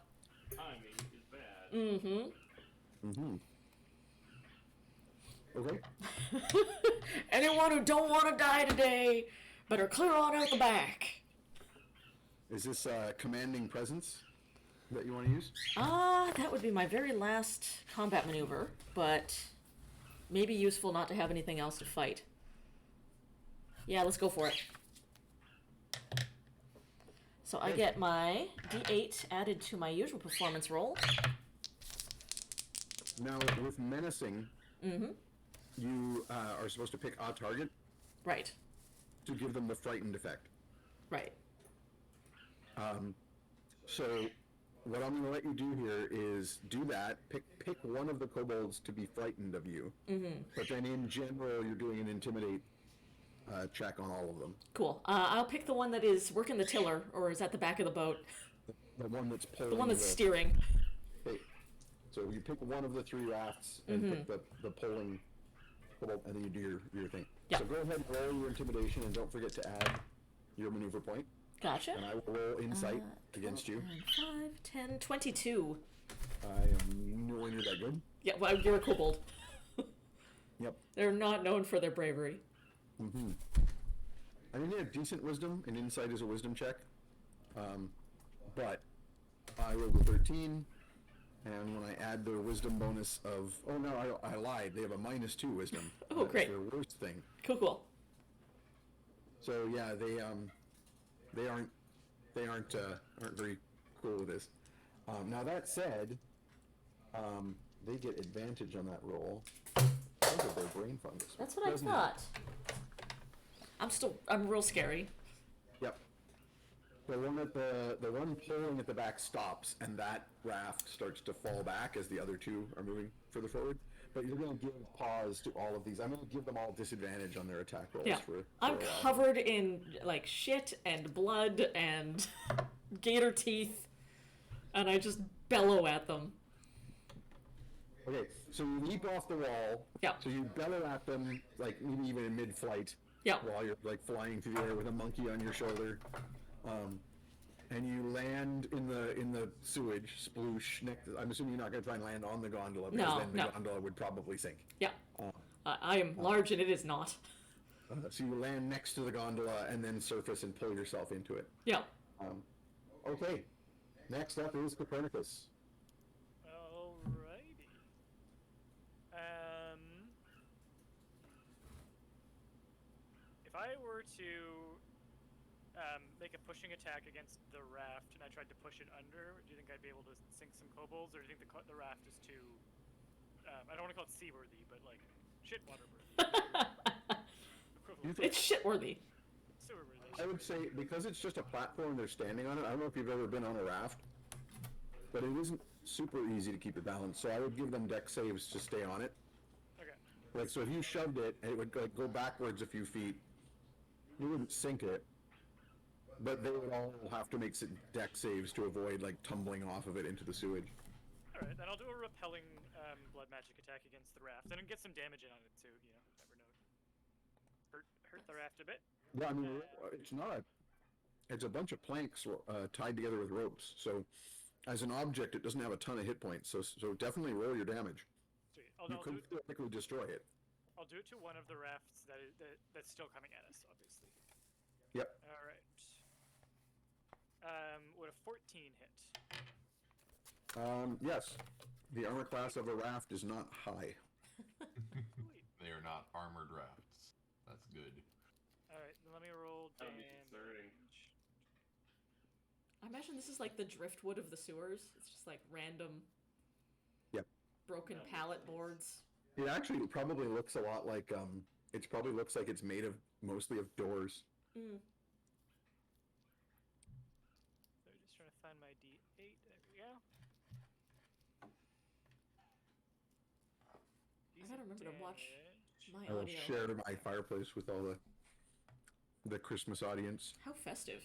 Timing is bad. Mm-hmm. Okay. Anyone who don't want to die today better clear on out the back. Is this commanding presence that you want to use? That would be my very last combat maneuver, but maybe useful not to have anything else to fight. Yeah, let's go for it. So I get my D8 added to my usual performance roll. Now, with menacing, you are supposed to pick a target Right. to give them the frightened effect. Right. So what I'm going to let you do here is do that. Pick one of the kobolds to be frightened of you. Mm-hmm. But then in general, you're doing an intimidate check on all of them. Cool. I'll pick the one that is working the tiller, or is at the back of the boat. The one that's pulling. The one that's steering. Okay. So you pick one of the 3 rafts and pick the pulling kobold, and then you do your thing. Yeah. So go ahead and roll your intimidation, and don't forget to add your maneuver point. Gotcha. And I will roll insight against you. 5, 10, 22. I am nowhere near that good. Yeah, well, you're a kobold. Yep. They're not known for their bravery. Mm-hmm. I mean, they have decent wisdom, and insight is a wisdom check. But I rolled a 13, and when I add the wisdom bonus of... Oh, no, I lied. They have a -2 wisdom. Oh, That's great. their worst thing. Cool. So, yeah, they aren't very cool with this. Now, that said, they get advantage on that roll because of their brain fungus. That's what I Doesn't it? thought. I'm real scary. Yep. The one pulling at the back stops, and that raft starts to fall back as the other 2 are moving further forward. But you're going to give pause to all of these. I'm going to give them all disadvantage on their attack rolls. Yeah. I'm a while. covered in, like, shit and blood and gator teeth, and I just bellow at them. Okay, so you leap off the wall. Yeah. So you bellow at them, like maybe even in mid-flight. Yeah. While you're like flying through the air with a monkey on your shoulder, and you land in the sewage, sploosh. I'm assuming you're not going to try and land on the gondola because No, then the no. gondola would probably sink. Yeah. I am large and it is not. So you land next to the gondola and then surface and pull yourself into it. Yeah. Okay. Next up is Copernicus. Alrighty. If I were to make a pushing attack against the raft and I tried to push it under, do you think I'd be able to sink some kobolds, or do you think the raft is too... I don't want to call it seaworthy, but like shit-water-worthy. It's shitworthy. Sewer-worthy. I would say because it's just a platform they're standing on it. I don't know if you've ever been on a raft, but it isn't super easy to keep your balance. So I would give them deck saves to stay on it. Okay. Like, so if you shoved it, and it would like go backwards a few feet, you wouldn't sink it, but they would all have to make deck saves to avoid like tumbling off of it into the sewage. Alright, then I'll do a repelling blood magic attack against the raft, and get some damage in on it too, you know, never know. Hurt the raft a bit. Yeah, I mean, it's a bunch of planks tied together with ropes. So as an object, it doesn't have a ton of hit points. So definitely roll your damage. Sweet. You could theoretically destroy it. I'll do it to one of the rafts that's still coming at us, obviously. Yep. Alright. Would a 14 hit? Yes. The armor class of a raft is not high. They are not armored rafts. That's good. Alright, then let me roll That would be damage. concerning. I imagine this is like the driftwood of the sewers. It's just like random Yep. broken That makes pallet sense. boards. It actually probably looks a lot like it probably looks like it's made of mostly of doors. Mm. So just trying to find my D8. There we go. I gotta remember to watch my I will audio. share my fireplace with all the Christmas audience. How festive.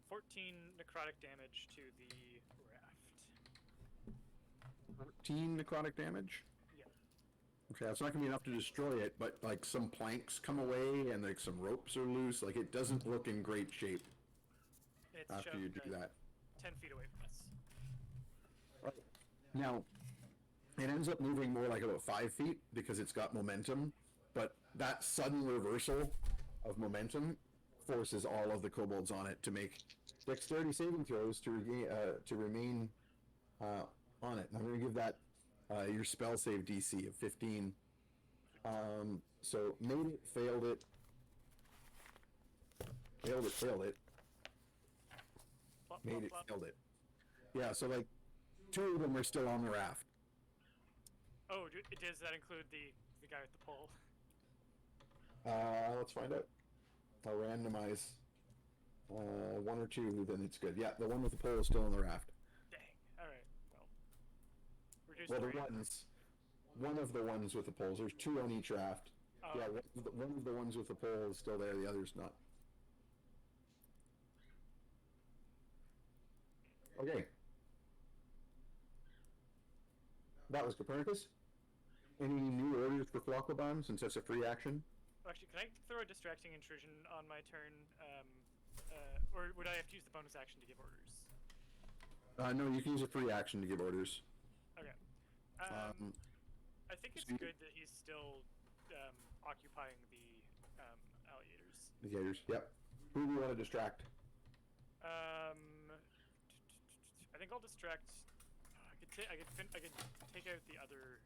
14 necrotic damage to the raft. 14 necrotic damage? Yep. Okay, that's not gonna be enough to destroy it, but like some planks come away and like some ropes are loose. Like it doesn't look in great shape It's after you do shoved, that. 10 feet away from us. Now, it ends up moving more like about 5 feet because it's got momentum, but that sudden reversal of momentum forces all of the kobolds on it to make dexterity saving throws to remain on it. And I'm going to give that your spell save DC of 15. So made it, failed it, failed it, Plop, made plop, it, plop. failed it. Yeah, so like 2 of them are still on the raft. Oh, does that include the the guy with the pole? Let's find out. I'll randomize. One or two, then it's good. Yeah, the one with the pole is still on the raft. Dang. All right. Well, reduce Well, the the rate. one of the ones with the poles. There's two on each raft. Oh, Yeah, one of the ones with the pole is still there. The other's not. Okay. That was Copernicus. Any new orders for Flocklebon, since that's a free action? Actually, can I throw a distracting intrusion on my turn? Or would I have to use the bonus action to give orders? No, you can use a free action to give orders. Okay. I think it's so- good that he's still occupying the alligators. The gators. Yep. Who do you want to distract? I think I'll distract. I could take out the other,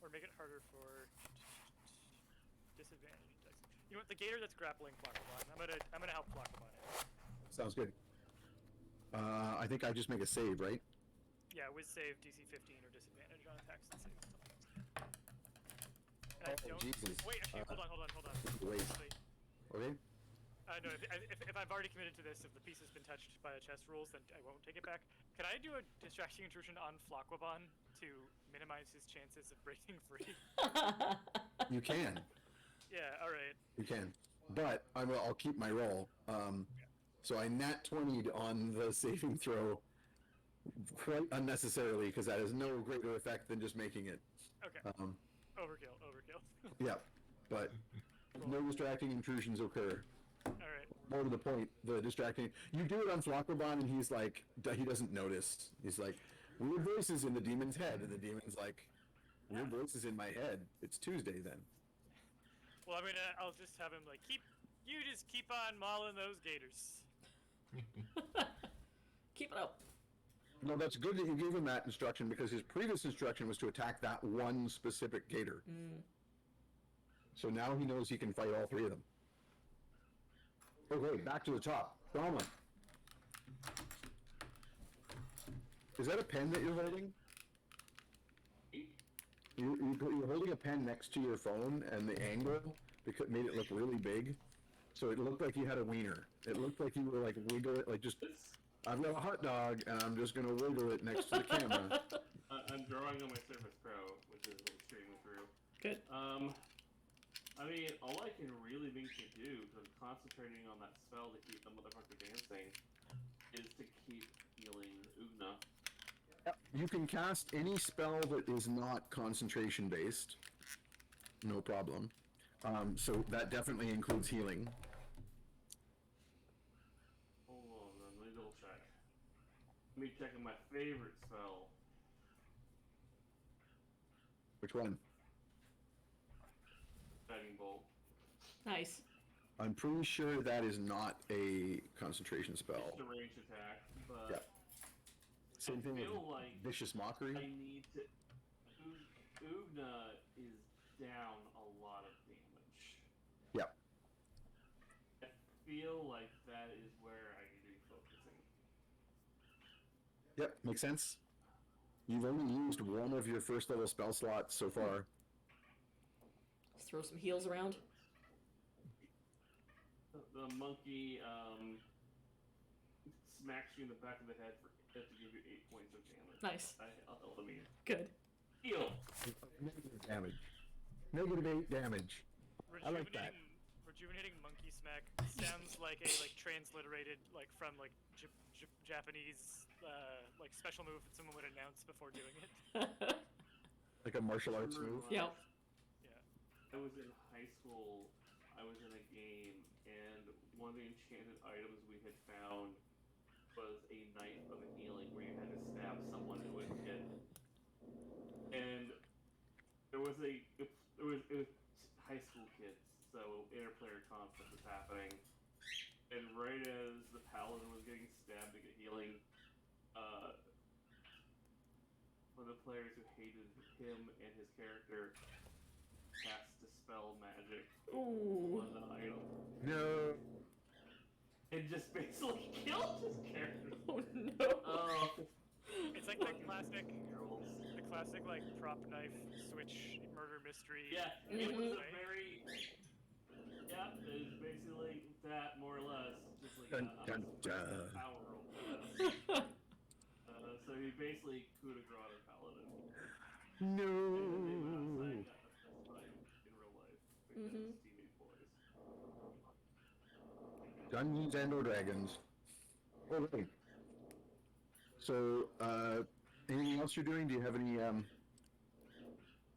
or make it harder for disadvantage. You know what? The gator that's grappling Flocklebon. I'm gonna help Flocklebon out. Sounds good. I think I just make a save, right? Yeah, with save DC 15 or disadvantage on attacks and saves. And I Oh, don't. Jesus. Wait, actually, hold on. Wait. Actually, Okay. no, if I've already committed to this, if the piece has been touched by the chest rules, then I won't take it back. Can I do a distracting intrusion on Flocklebon to minimize his chances of breaking free? You can. Yeah, alright. You can. But I'll keep my roll. So I nat 20'd on the saving throw quite unnecessarily because that has no greater effect than just making it. Okay. Overkill. Yeah. But no distracting intrusions occur. Alright. More to the point, the distracting. You do it on Flocklebon and he's like, he doesn't notice. He's like, weird voices in the demon's head. And the demon's like, weird voices in my head. It's Tuesday then. Well, I'll just have him like, just keep on mauling those gators. Keep it up. No, that's good that you gave him that instruction because his previous instruction was to attack that one specific gator. So now he knows he can fight all three of them. Okay, back to the top. Trauma. Is that a pen that you're holding? You're holding a pen next to your phone, and the angle made it look really big. So it looked like you had a wiener. It looked like you were like wiggle it, like just. I've got a hot dog, and I'm just gonna wiggle it next to the camera. I'm drawing on my Surface Pro, which is like streaming through. Good. I mean, all I can really think to do, because I'm concentrating on that spell to keep the motherfucker dancing, is to keep healing Ugna. You can cast any spell that is not concentration based. No problem. So that definitely includes healing. Hold on, let me double check. Let me check on my favorite spell. Which one? Guiding Bolt. Nice. I'm pretty sure that is not a concentration spell. It's a ranged attack, but Yeah. Same thing with feel like Vicious I Mockery. need to. Ugna is down a lot of damage. Yeah. I feel like that is where I need to be focusing. Yep, makes sense. You've only used one of your first level spell slots so far. Let's throw some heals around. The monkey smacks you in the back of the head to give you 8 points of damage. Nice. I'll tell them Good. heal. Negative damage. -8 damage. I like that. Rejuvenating monkey smack sounds like a transliterated from Japanese special move that someone would announce before doing it. Like a martial arts move. Yep. Yeah. I was in high school. I was in a game, and one of the enchanted items we had found was a knife of healing, where you had to stab someone who was hit. And it was high school kids, so interplayer conflict was happening. And right as the paladin was getting stabbed to get healing, one of the players who hated him and his character cast Dispel Magic Ooh. on the item. No. And just basically killed his character. Oh no. Oh, It's like the classic girls. prop knife switch murder mystery. Yeah, it was a way. very. Yeah, it's basically that, more or less. Just like, Dun, I'm dun, a suppressed dun. power roll for this. So he basically coup de grace our paladin. And then they went outside and got the best time in real life because teammate boys. Dungeons and or Dragons. Okay. So, anything else you're doing? Do you have any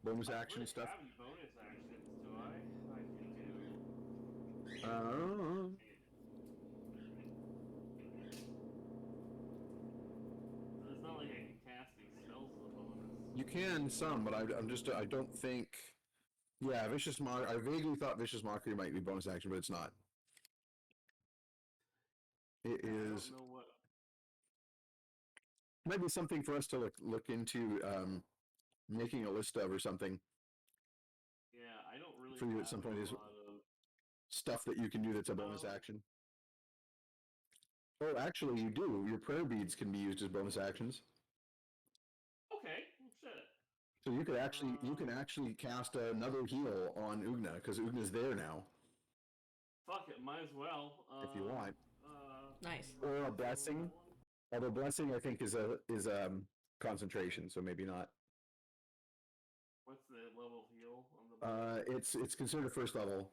bonus I action really stuff? have any bonus actions, do I? I do. It's not like I can cast these spells as a bonus. You can some, but I don't think. Yeah, Vicious Mock. I vaguely thought Vicious Mockery might be bonus action, but it's not. It I is. don't know what. Might be something for us to look into making a list of or something Yeah, I don't really for you have at some point. a Is lot of. stuff that you can do that's a bonus action. Oh, actually, you do. Your prayer beads can be used as bonus actions. Okay, well, shit. So you can actually cast another heal on Ugna because Ugna's there now Fuck it, might as well. if you want. Nice. Or a blessing. Although blessing, I think, is concentration, so maybe not. What's the level of heal on the? It's considered first level.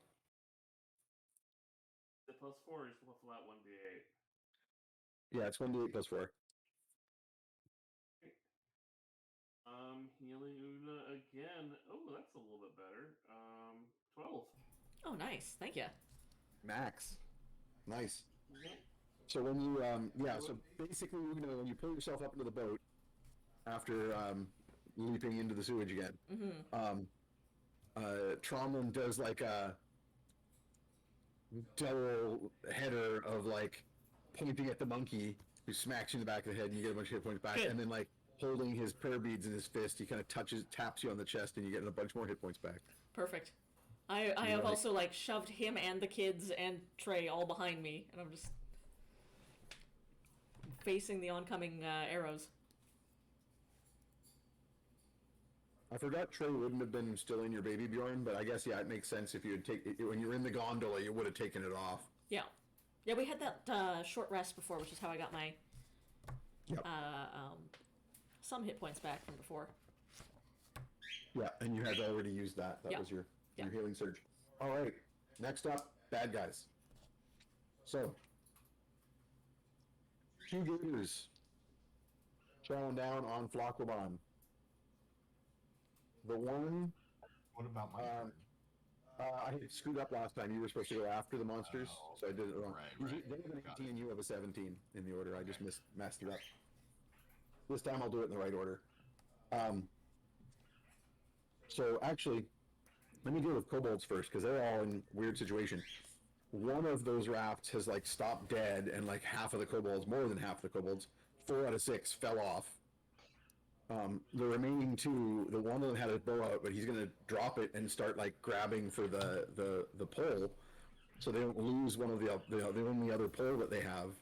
The +4 is flat 1d8. Yeah, it's 1d8 plus 4. Healing Una again. Oh, that's a little bit better. 12. Oh, nice. Thank you. Max. Nice. Okay. So when you so basically, when you pull yourself up into the boat after leaping into the sewage again, Tromlin does like a double header of like pointing at the monkey who smacks you in the back of the head, and you get a bunch of hit points back, Good. and then like holding his prayer beads in his fist, he kind of taps you on the chest, and you get a bunch more hit points back. Perfect. I have also like shoved him and the kids and Trey all behind me, and I'm just facing the oncoming arrows. I forgot Trey wouldn't have been still in your baby Bjorn, but I guess it makes sense if you had when you're in the gondola, you would have taken it off. Yeah, yeah. We had that short rest before, which is how I got my some hit points back from before. Yeah, and you had already used that. That was your healing surge. All right, next up, bad guys. So, 2 gators chowing down on Flockoban. The one, What about my turn? I screwed up last time. You were supposed to go after the monsters, so I did it wrong. Right. They have an Got 18, it. you have a 17 in the order. I just messed it up. This time I'll do it in the right order. So actually, let me deal with kobolds first, because they're all in weird situation. One of those rafts has like stopped dead, and like half of the kobolds, more than half of the kobolds, 4 out of 6 fell off. The remaining 2, the one of them had a bow out, but he's gonna drop it and start like grabbing for the pole, so they don't lose one of the only other pole that they have,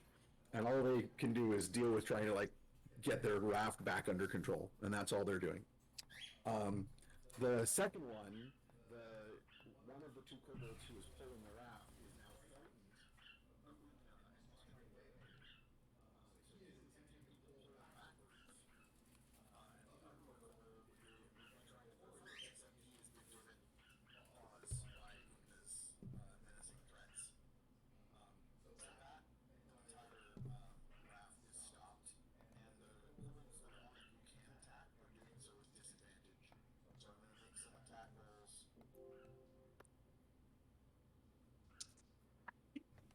and all they can do is deal with trying to like get their raft back under control, and that's all they're doing. The second one, one of the 2 kobolds who was pulling the raft is now frightened.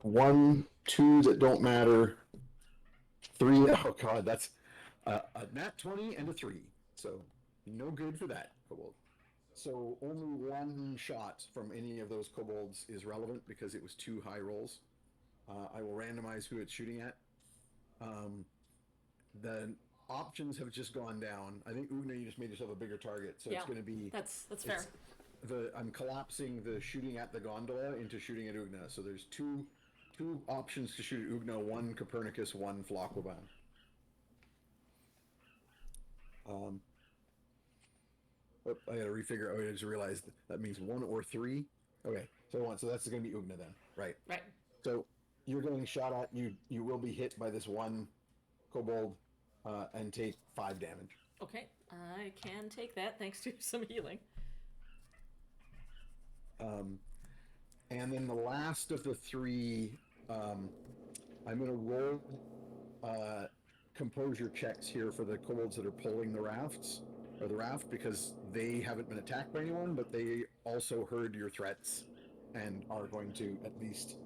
One, 2 that don't matter. 3, oh god, that's a nat 20 and a 3. So no good for that kobold. So only 1 shot from any of those kobolds is relevant because it was 2 high rolls. I will randomize who it's shooting at. The options have just gone down. I think Ugna, you just made yourself a bigger target, so it's going to be. That's fair. I'm collapsing the shooting at the gondola into shooting at Ugna. So there's two options to shoot at Ugna: 1 Copernicus, 1 Flockoban. I gotta refigure. Oh, I just realized that means 1 or 3. Okay, so 1. So that's going to be Ugna then, right? Right. So you're getting shot at. You will be hit by this one kobold and take 5 damage. Okay, I can take that thanks to some healing. And then the last of the 3, I'm going to roll composure checks here for the kobolds that are pulling the rafts, or the raft, because they haven't been attacked by anyone, but they also heard your threats and are going to at least,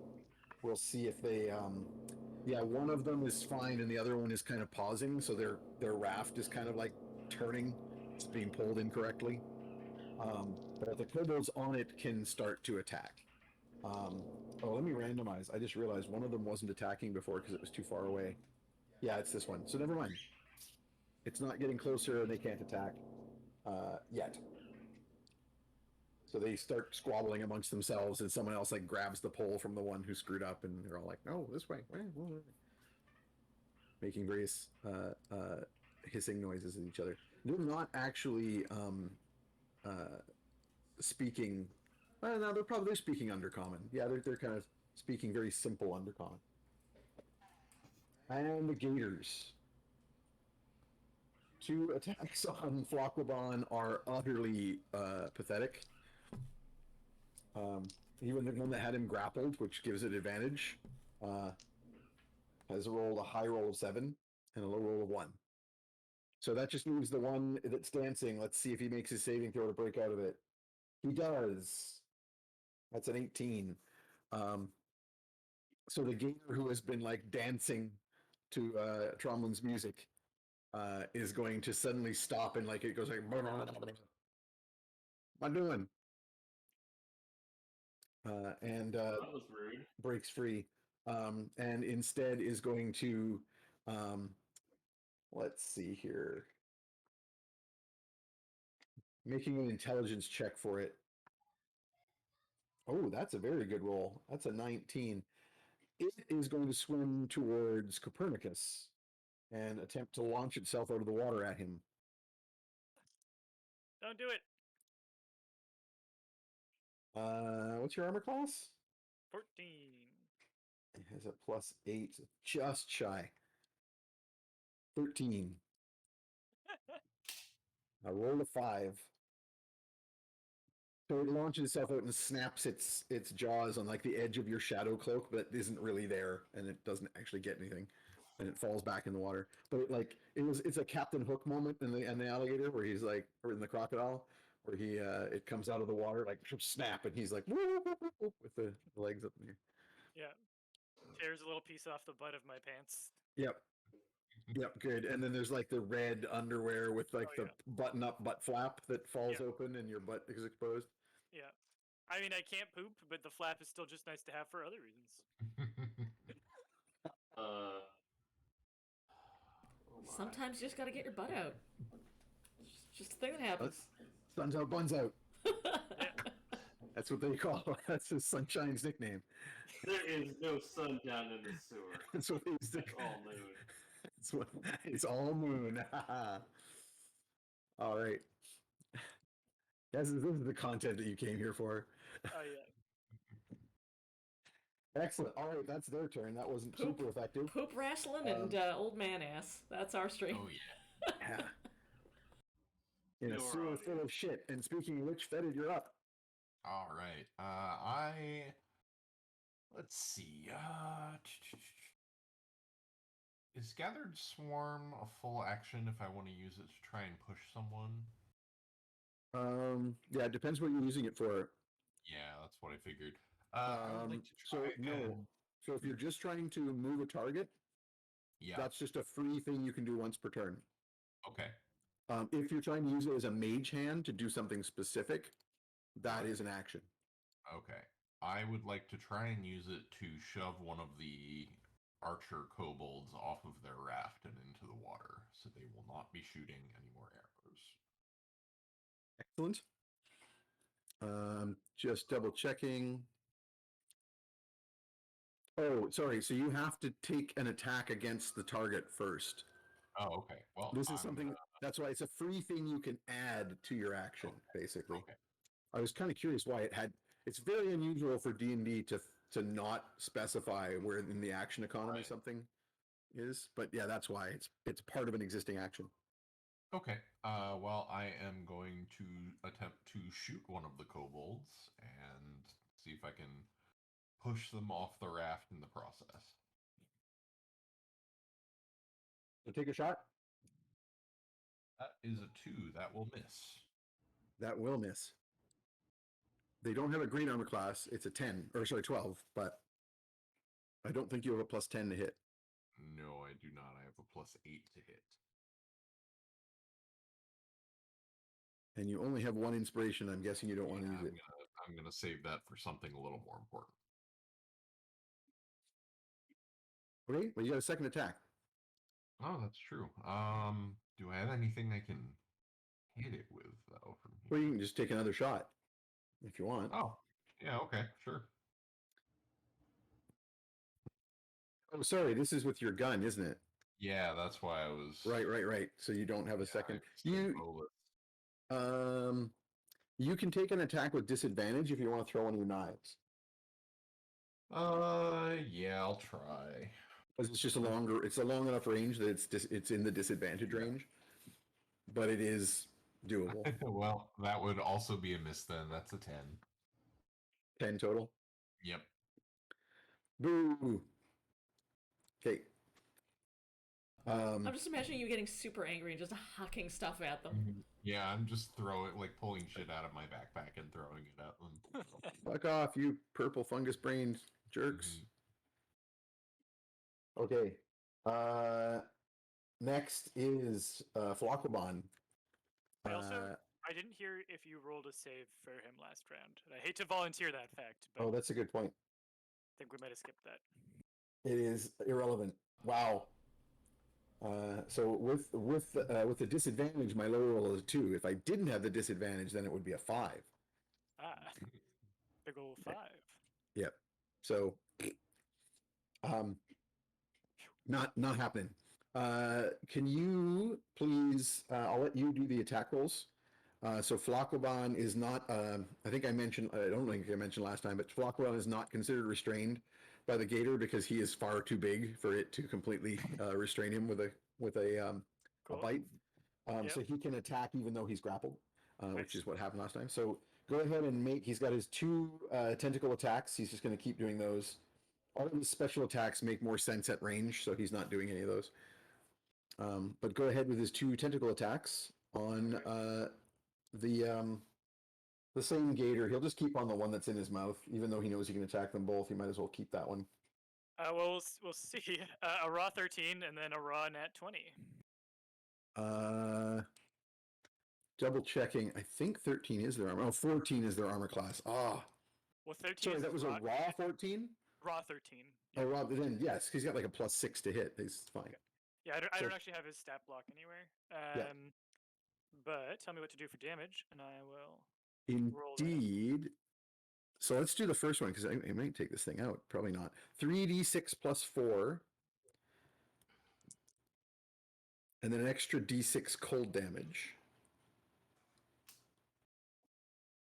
we'll see if they, yeah, one of them is fine and the other one is kind of pausing, so their raft is kind of like turning, it's being pulled incorrectly. But the kobolds on it can start to attack. Oh, let me randomize. I just realized one of them wasn't attacking before because it was too far away. Yeah, it's this one. So never mind. It's not getting closer and they can't attack yet. So they start squabbling amongst themselves and someone else like grabs the pole from the one who screwed up and they're all like, no, this way. Making various hissing noises at each other. They're not actually speaking. No, they're speaking Undercommon. Yeah, they're kind of speaking very simple Undercommon. And the gators. 2 attacks on Flocklebon are utterly pathetic. Even the one that had him grappled, which gives it advantage, has rolled a high roll of 7 and a low roll of 1. So that just leaves the one that's dancing. Let's see if he makes his saving throw to break out of it. He does. That's an 18. So the gator who has been like dancing to Tromlin's music is going to suddenly stop and like it goes like, what am I doing? And That was rude. breaks free, and instead is going to, let's see here, making an intelligence check for it. Oh, that's a very good roll. That's a 19. It is going to swim towards Copernicus and attempt to launch itself out of the water at him. Don't do it. What's your armor class? 14. It has a +8, just shy. 13. I rolled a 5. So it launches itself out and snaps its jaws on like the edge of your shadow cloak, but it isn't really there, and it doesn't actually get anything, and it falls back in the water. But it's a Captain Hook moment in the alligator where he's like, or in the crocodile, where he it comes out of the water like snap, and he's like with the legs up in the air. Yeah. Tears a little piece off the butt of my pants. Yep. Yep, good. And then there's like the red underwear with like the button-up butt flap that falls open and your butt is exposed. Yeah. I mean, I can't poop, but the flap is still just nice to have for other reasons. Oh my. Sometimes you just gotta get your butt out. It's just a thing that happens. Sun's out, buns out. That's what they call. That's his Sunshine's nickname. There is no sun down in the sewer. That's what he's. It's all moon. It's all moon. All right. This is the content that you came here for. Oh yeah. Excellent. All right, that's their turn. That wasn't super effective. Poop wrestling and old man ass. That's our stream. Oh yeah. Yeah. In a sewer full of shit. And speaking of which, Fetid, you're up. All right. Let's see. Is Gathered Swarm a full action if I want to use it to try and push someone? Yeah, it depends what you're using it for. Yeah, that's what I figured. I would like to try no. So if you're just trying to move a target, that's just a free thing you can do once per turn. Okay. If you're trying to use it as a mage hand to do something specific, that is an action. Okay. I would like to try and use it to shove one of the archer kobolds off of their raft and into the water, so they will not be shooting any more arrows. Excellent. Just double checking. Oh, sorry. So you have to take an attack against the target first. Oh, okay. Well, This is something, that's why it's a free thing you can add to your action, basically. Okay. I was kind of curious why it had, it's very unusual for D&D to not specify where in the action economy Right. something is, but yeah, that's why it's part of an existing action. Okay. Well, I am going to attempt to shoot one of the kobolds and see if I can push them off the raft in the process. So take a shot. That is a 2. That will miss. That will miss. They don't have a green armor class. It's a 10, or sorry, 12, but I don't think you have a plus 10 to hit. No, I do not. I have a plus 8 to hit. And you only have 1 inspiration. I'm guessing you don't want to use it. I'm gonna save that for something a little more important. Okay, well, you got a second attack. Oh, that's true. Do I have anything I can hit it with though? From Well, here? you can just take another shot if you want. Oh, yeah. Okay, sure. Oh, sorry, this is with your gun, isn't it? Yeah, that's why I was Right. So you don't have a second. You. You can take an attack with disadvantage if you want to throw one of your knives. Yeah, I'll try. Because it's just it's a long enough range that it's in the disadvantage Yeah. range. But it is doable. Well, that would also be a miss then. That's a 10. 10 total. Yep. Boo. Okay. I'm just imagining you getting super angry and just hucking stuff at them. Yeah, I'm just pulling shit out of my backpack and throwing it at them. Fuck off, you purple fungus brained jerks. Okay. Next is Flocklebon. I didn't hear if you rolled a save for him last round. And I hate to volunteer that fact, but Oh, that's a good point. I think we might have skipped that. It is irrelevant. Wow. So with the disadvantage, my lower roll is a 2. If I didn't have the disadvantage, then it would be a 5. Ah, big ol' 5. Yep. So, not happening. Can you please? I'll let you do the attack rolls. So Flocklebon is not. I think I mentioned. I don't think I mentioned last time, but Flocklebon is not considered restrained by the gator because he is far too big for it to completely restrain him with a Cool. bite. Yep. So he can attack even though he's grappled, which Nice. is what happened last time. So go ahead and make. He's got his 2 tentacle attacks. He's just going to keep doing those. All of his special attacks make more sense at range, so he's not doing any of those. But go ahead with his 2 tentacle attacks on the same gator. He'll just keep on the one that's in his mouth, even though he knows he can attack them both. He might as well keep that one. Well, we'll see. A raw 13 and then a raw nat 20. Double checking. I think 13 is their armor. Oh, 14 is their armor class. Ah. Well, 13 Sorry, is that was a raw 14? raw 13. Oh, raw. Then yes, he's got like a plus 6 to hit. He's fine. Okay. Yeah, I So- don't actually have his stat block anywhere. Yeah. But tell me what to do for damage, and I will. Roll that. Indeed. So let's do the first one because I might take this thing out. Probably not. 3d6 plus 4. And then an extra d6 cold damage.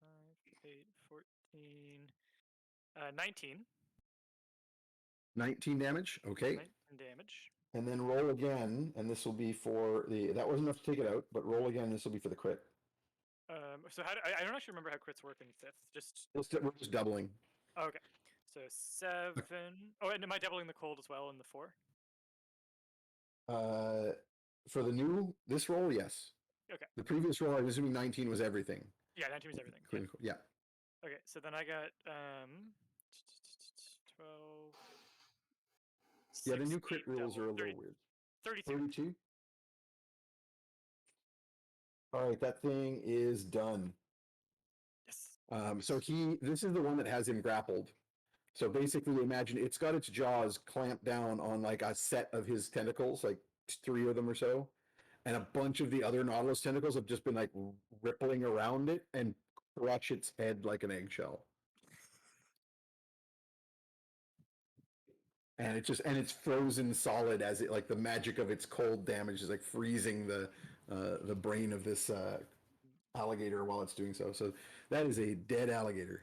5, 8, 14, 19. 19 damage. Okay. 19 damage. And then roll again. And this will be for the. That wasn't enough to take it out, but roll again. This will be for the crit. So I don't actually remember how crits work in 5th. We're just doubling. Okay. So 7. Oh, and am I doubling the cold as well in the 4? For this roll, yes. Okay. The previous roll, I'm assuming 19 was everything. Yeah, 19 was everything. Clean, yeah. Okay, so then I got 12. Yeah, the new 6, crit 8 rules are a double, little weird. 32. 32. All right, that thing is done. Yes. So this is the one that has him grappled. So basically, imagine it's got its jaws clamped down on like a set of his tentacles, like 3 of them or so, and a bunch of the other Nautilus tentacles have just been like rippling around it and crush its head like an eggshell. and it's frozen solid as it, like, the magic of its cold damage is like freezing the brain of this alligator while it's doing so. So that is a dead alligator.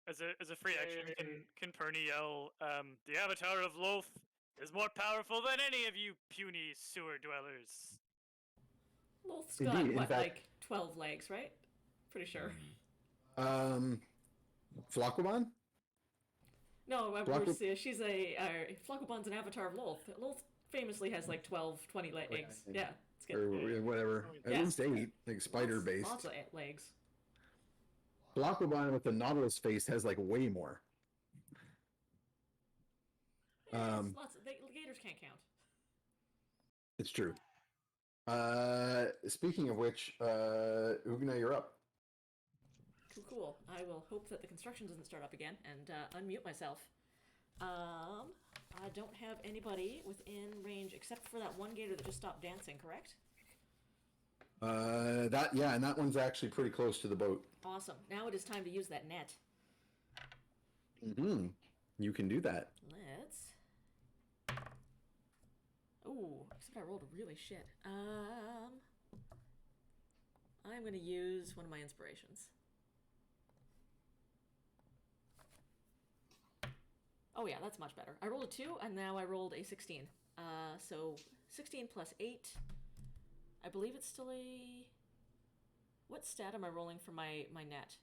As a free action, can Perny yell, "The avatar of Loth is more powerful than any of you puny sewer dwellers." Loth's Indeed, got in what, fact- like 12 legs, right? Pretty sure. Flocobon? No, Flocco- she's Flocobon's an avatar of Loth. Loth famously has like 12, 20 legs. Yeah, it's Or good. whatever. At Yeah. least 8, like spider based. Lots of legs. Flocobon with the Nautilus face has like way more. Yeah, gators can't count. It's true. Speaking of which, Ugna, you're up. Cool. I will hope that the construction doesn't start up again and unmute myself. I don't have anybody within range except for that one gator that just stopped dancing, correct? And that one's actually pretty close to the boat. Awesome. Now it is time to use that net. Mm-hmm. You can do that. Let's. Ooh, except I rolled really shit. I'm gonna use one of my inspirations. Oh yeah, that's much better. I rolled a 2, and now I rolled a 16. So 16 plus 8. I believe it's still a... What stat am I rolling for my net?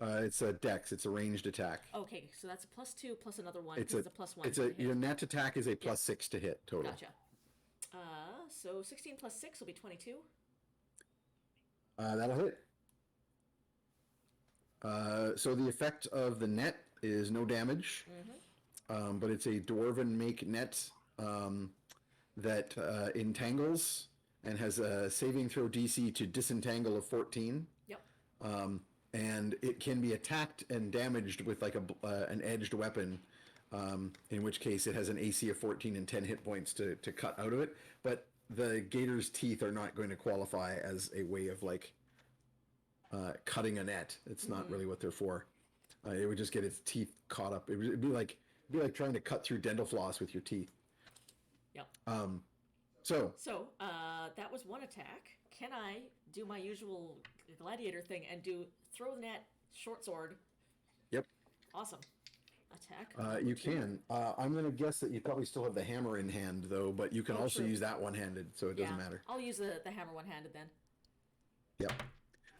It's a dex. It's a ranged attack. Okay, so that's a +2 plus another 1. It's It's a +1. It's to a hit. your net attack is a +6 to hit total. Gotcha. So 16 plus 6 will be 22. That'll hit. So the effect of the net is no damage, but it's a dwarven make net that entangles and has a saving throw DC to disentangle of 14. Yep. And it can be attacked and damaged with like an edged weapon, in which case it has an AC of 14 and 10 hit points to cut out of it. But the gator's teeth are not going to qualify as a way of like cutting a net. It's not really what they're for. It would just get its teeth caught up. It'd be like trying to cut through dental floss with your teeth. Yep. So that was one attack. Can I do my usual gladiator thing and throw the net, short sword? Yep. Awesome. Attack. You can. I'm going to guess that you probably still have the hammer in hand, though, but you can also true. use that one-handed, so it doesn't matter. I'll use the hammer one-handed then. Yep.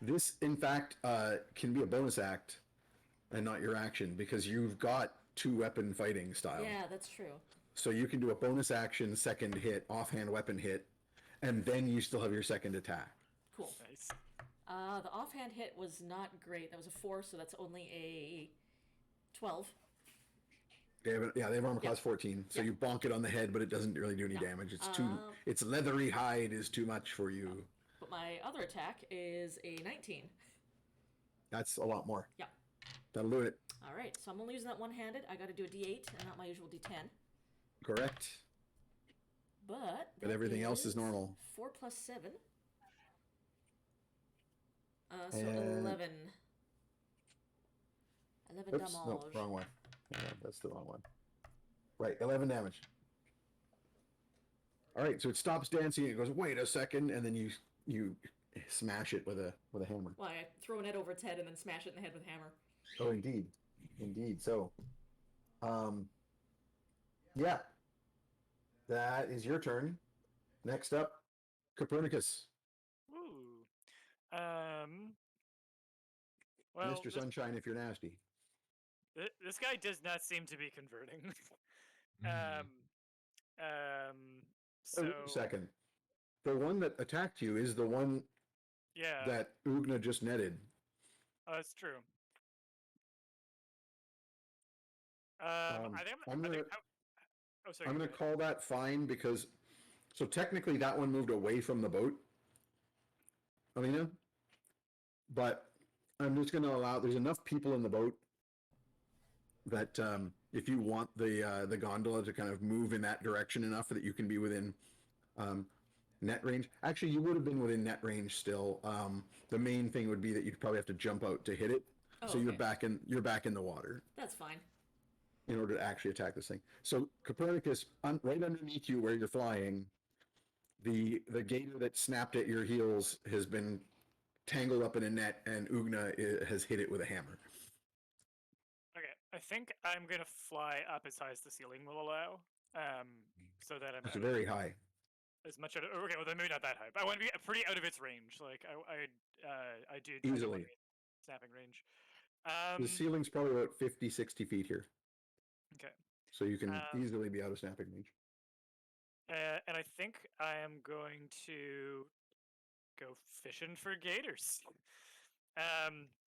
This, in fact, can be a bonus act and not your action, because you've got 2-weapon fighting style. Yeah, that's true. So you can do a bonus action, second hit, offhand weapon hit, and then you still have your second attack. Cool. Nice. The offhand hit was not great. That was a 4, so that's only a 12. They have armor class 14, so you bonk it on the head, but it doesn't really do any damage. It's its leathery hide is too much for you. But my other attack is a 19. That's a lot more. Yeah. That'll do it. All right, so I'm only using that one-handed. I got to do a D8 and not my usual D10. Correct. But everything else is normal. 4 plus 7. So And- 11. 11 Oops, damage. no, wrong one. That's the wrong one. Right, 11 damage. All right, so it stops dancing. It goes, wait a second, and then you smash it with a hammer. Well, I throw a net over its head and then smash it in the head with a hammer. Oh, indeed, indeed. So, yeah, that is your turn. Next up, Copernicus, Ooh. Well, Mr. Sunshine, if you're nasty. This guy does not seem to be converting. So Oh, second, the one that attacked you is the one yeah, that Ugna just netted. that's true. I'm gonna sorry. I'm go gonna ahead. call that fine because so technically that one moved away from the boat, Alina. But I'm just gonna allow. There's enough people in the boat that if you want the gondola to kind of move in that direction enough that you can be within net range. Actually, you would have been within net range still. The main thing would be that you'd probably have to jump out to hit it. Oh, So you're okay. back in the water. That's fine. in order to actually attack this thing. So Copernicus, right underneath you where you're flying, the gator that snapped at your heels has been tangled up in a net, and Ugna has hit it with a hammer. Okay, I think I'm gonna fly up as high as the ceiling will allow, so that I'm It's out very high. as much out of. Okay, well, then maybe not that high, but I want to be pretty out of its range. Like I do Easily. want to be snapping range. The ceiling's probably about 50, 60 feet here. Okay. So you can easily be out of snapping range. And I think I am going to go fishing for gators. I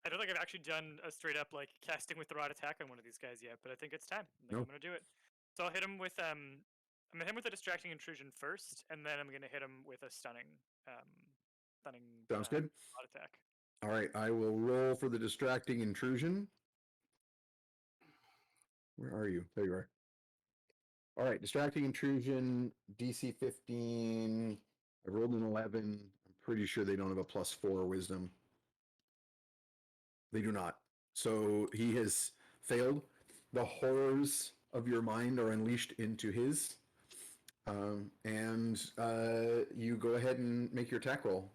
don't think I've actually done a straight up like casting with the rod attack on one of these guys yet, but I think it's time. I think I'm gonna do it. So I'll hit him with I'm gonna hit him with a distracting intrusion first, and then I'm gonna hit him with a stunning Sounds good. rod attack. All right, I will roll for the distracting intrusion. Where are you? There you are. All right, distracting intrusion, DC 15. I rolled an 11. I'm pretty sure they don't have a +4 wisdom. They do not. So he has failed. The horrors of your mind are unleashed into his. And you go ahead and make your attack roll.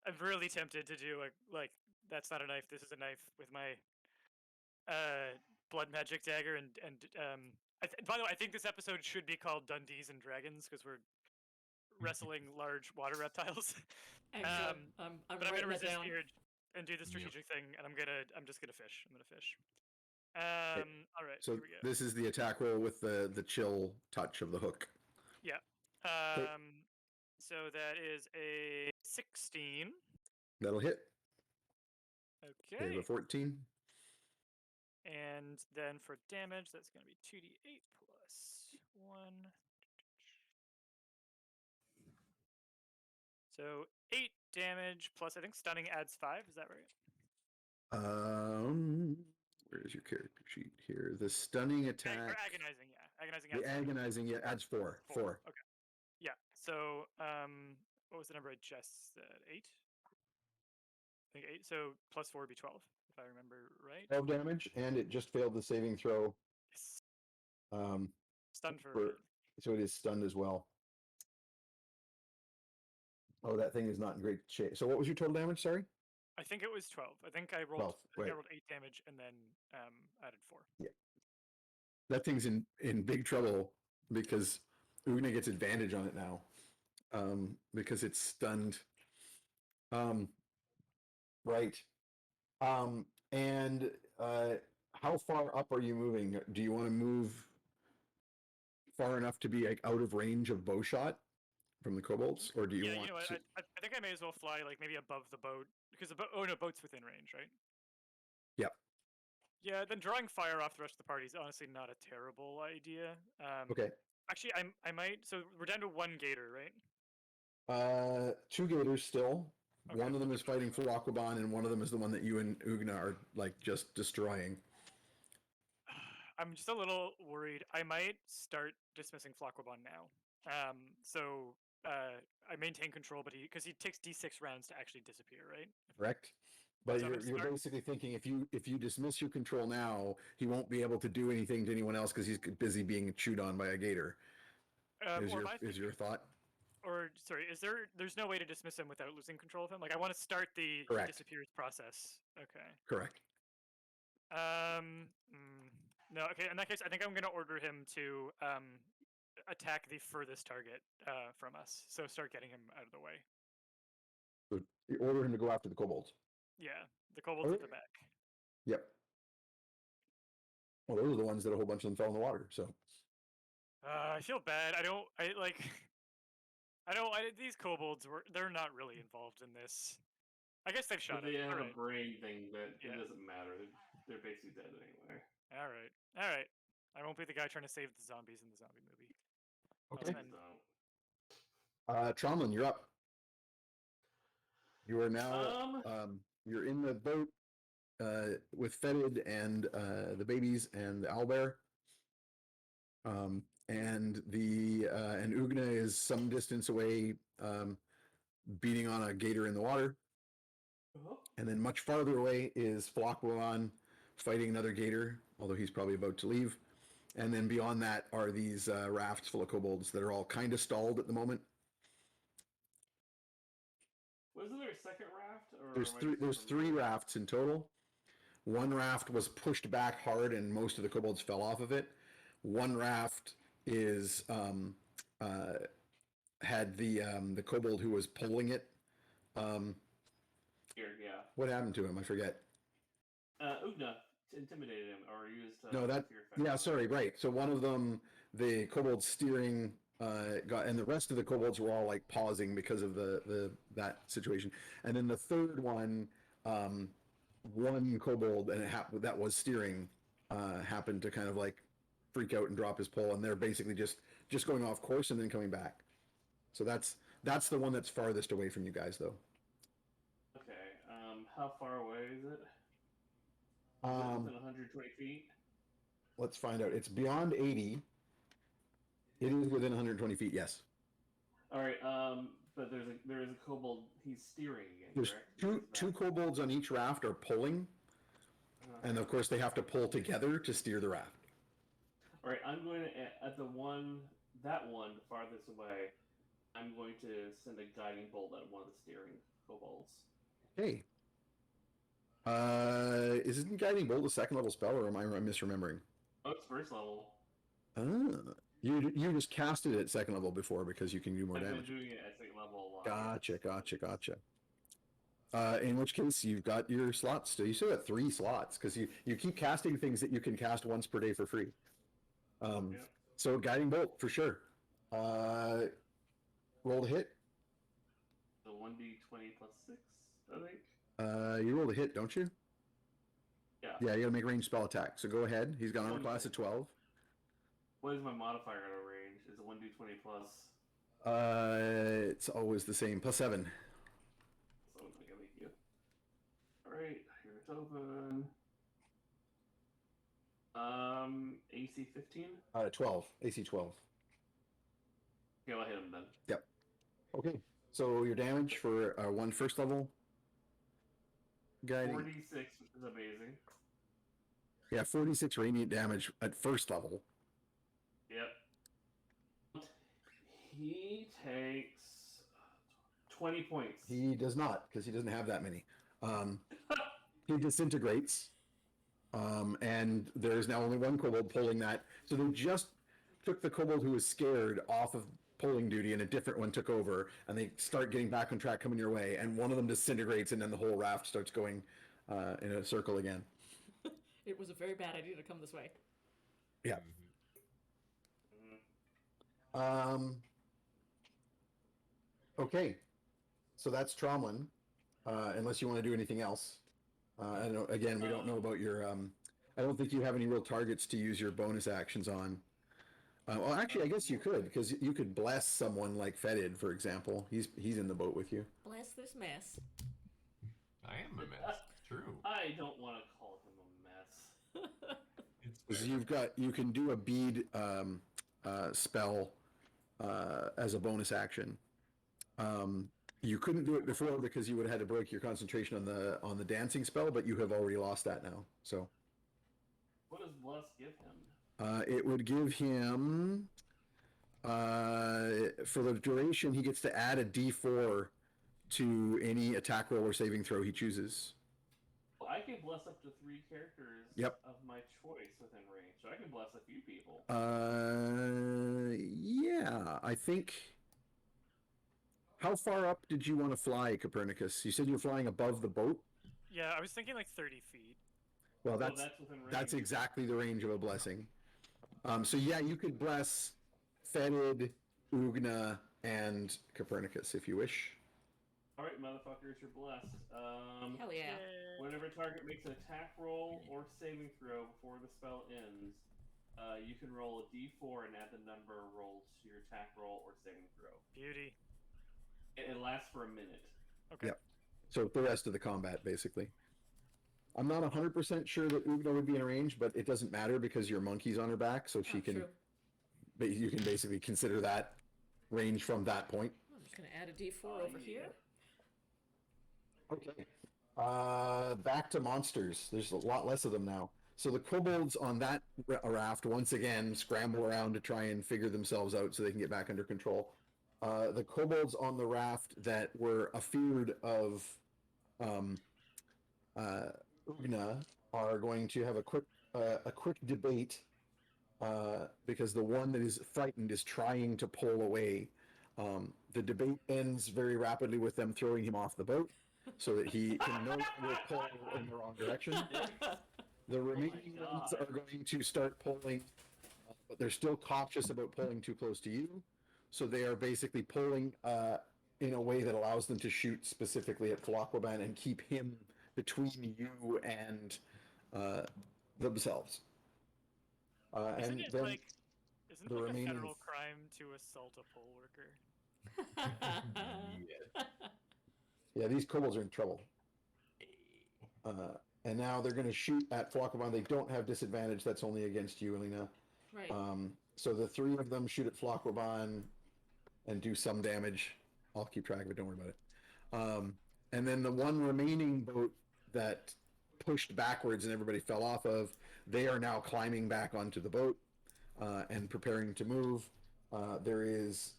I'm really tempted to do like that's not a knife. This is a knife with my blood magic dagger and by the way, I think this episode should be called Dundees and Dragons because we're wrestling large water reptiles. Excellent. I'm But I'm writing gonna that resist down. urge and do the strategic thing, and I'm just gonna fish. I'm gonna fish. All right. So here we go. this is the attack roll with the chill touch of the hook. Yeah. So that is a 16. That'll hit. Okay. Okay, the 14. And then for damage, that's going to be 2d8 plus 1. So 8 damage plus, I think stunning adds 5. Is that right? Where is your character sheet here? The stunning attack. Or agonizing, yeah. Agonizing The adds 5. agonizing, yeah, adds 4. 4. Okay. Yeah. So, what was the number I just said? 8? I think 8. So plus 4 would be 12, if I remember right. 12 damage, and it just failed the saving throw. Yes. Um, Stunned for a bit. so it is stunned as well. Oh, that thing is not in great shape. So what was your total damage? Sorry. I think it was 12. I think I 12, rolled. I right. rolled 8 damage and then added 4. Yeah. That thing's in big trouble because Una gets advantage on it now. Because it's stunned. Right. And how far up are you moving? Do you want to move far enough to be like out of range of bow shot from the kobolds, or do you want You know what? to? I think I may as well fly like maybe above the boat because the boat. Oh no, boat's within range, right? Yep. Yeah, then drawing fire off the rest of the party is honestly not a terrible idea. Okay. Actually, I might. So we're down to 1 gator, right? 2 gators still. Okay, One of them so is fighting for Aquaban, and one of them is the one that you and Ugna are like just destroying. I'm just a little worried. I might start dismissing Flockwabon now. So I maintain control, but because he takes d6 rounds to actually disappear, right? Correct. But So you're basically thinking if you dismiss your control now, he won't be able to do anything to anyone else because he's busy being chewed on by a gator. Is your thought? Or sorry, there's no way to dismiss him without losing control of him? Like I want to start the Correct. he disappears process. Okay. Correct. No, okay, in that case I think I'm gonna order him to attack the furthest target from us. So start getting him out of the way. So you order him to go after the kobolds. Yeah, the kobolds at the back. Yep. Well, those are the ones that a whole bunch of them fell in the water. So. I feel bad. These kobolds they're not really involved in this. I guess they've shot But they it. have All a right. brain thing that it doesn't matter. They're basically dead anyway. All right. I won't be the guy trying to save the zombies in the zombie movie. Okay. So. Tromlin, you're up. You are now. You're in the boat with Fetid and the babies and the owlbear. And Ugna is some distance away, beating on a gator in the water. And then much farther away is Flockwaron fighting another gator, although he's probably about to leave. And then beyond that are these rafts full of kobolds that are all kind of stalled at the moment. Wasn't there a second raft? Or There's am I three. just There's three remembering? rafts in total. One raft was pushed back hard, and most of the kobolds fell off of it. One raft is had the kobold who was pulling it. Here, yeah. What happened to him? I forget. Ugna intimidated him or used No, that. fear factor. Yeah, sorry. Right. So one of them, the kobold steering, got, and the rest of the kobolds were all like pausing because of that situation. And then the third one, one kobold and that was steering, happened to kind of like freak out and drop his pole, and they're basically just going off course and then coming back. So that's the one that's farthest away from you guys, though. Okay. How far away is it? Is it within 120 feet? Let's find out. It's beyond 80. It is within 120 feet. Yes. All right. But there is a kobold. He's steering again. There's correct? two kobolds on each raft are pulling, and of course they have to pull together to steer the raft. All right. I'm going to at that one farthest away. I'm going to send a guiding bolt at one of the steering kobolds. Hey. Isn't Guiding Bolt a second level spell, or am I misremembering? Oh, it's first level. You just cast it at second level before because you can do more I've damage. been doing it at second level a lot. Gotcha. In which case, you've got your slots still. You still got 3 slots because you keep casting things that you can cast once per day for free. Yep. So Guiding Bolt for sure. Roll to hit. The 1d20 plus 6, I think. You roll to hit, don't you? Yeah. Yeah, you gotta make ranged spell attack. So go ahead. He's got an armor class of 12. What is my modifier out of range? Is it 1d20 plus? It's always the same. +7. So I'm gonna make you. Alright, here it's open. AC 15? 12. AC 12. Okay, I'll hit him then. Yep. Okay. So your damage for one first level guiding. 46, which is amazing. Yeah, 46 radiant damage at first level. Yep. He takes 20 points. He does not, because he doesn't have that many. He disintegrates. And there's now only one kobold pulling that. So they just took the kobold who was scared off of pulling duty, and a different one took over, and they start getting back on track coming your way, and one of them disintegrates, and then the whole raft starts going in a circle again. It was a very bad idea to come this way. Yeah. Okay. So that's Tromlin. Unless you want to do anything else. I don't know, again, we don't know about your. I don't think you have any real targets to use your bonus actions on. Well, actually, I guess you could, because you could bless someone like Fetid, for example. He's in the boat with you. Bless this mess. I am a mess. True. I don't want to call him a mess. It's You can do a bead spell as a bonus action. You couldn't do it before because you would have had to break your concentration on the dancing spell, but you have already lost that now. So. What does Bless give him? It would give him, for the duration, he gets to add a d4 to any attack roll or saving throw he chooses. Well, I can bless up to 3 characters of my choice within range, so I can bless a few people. Yeah, I think. How far up did you want to fly, Copernicus? You said you were flying above the boat? Yeah, I was thinking like 30 feet. Well, that's within range. That's exactly the range of a blessing. So yeah, you could bless Fetid, Ugna, and Copernicus if you wish. Alright, motherfuckers, you're blessed. Hell yeah. Whenever a target makes an attack roll or saving throw before the spell ends, you can roll a d4 and add the number rolled to your attack roll or saving throw. Beauty. It lasts for a minute. Okay. Yep. So the rest of the combat, basically. I'm not 100% sure that Ugna would be in range, but it doesn't matter because your monkey's on her back, so she can. True. But you can basically consider that range from that point. I'm just going to add a d4 over here. Okay. Back to monsters. There's a lot less of them now. So the kobolds on that raft once again scramble around to try and figure themselves out so they can get back under control. The kobolds on the raft that were afeared of um, Ugna are going to have a quick debate because the one that is frightened is trying to pull away. The debate ends very rapidly with them throwing him off the boat so that he can no longer pull in the wrong direction. The remaining ones are going to start pulling, but they're still cautious about pulling too close to you. So they are basically pulling in a way that allows them to shoot specifically at Falakwaban and keep him between you and themselves. Isn't And it then like isn't the it like remaining- a federal crime to assault a poll worker? Yeah. yeah, these kobolds are in trouble. And now they're going to shoot at Falakwaban. They don't have disadvantage. That's only against you, Alina. Right. So the three of them shoot at Falakwaban and do some damage. I'll keep track of it. Don't worry about it. And then the one remaining boat that pushed backwards and everybody fell off of, they are now climbing back onto the boat and preparing to move. There is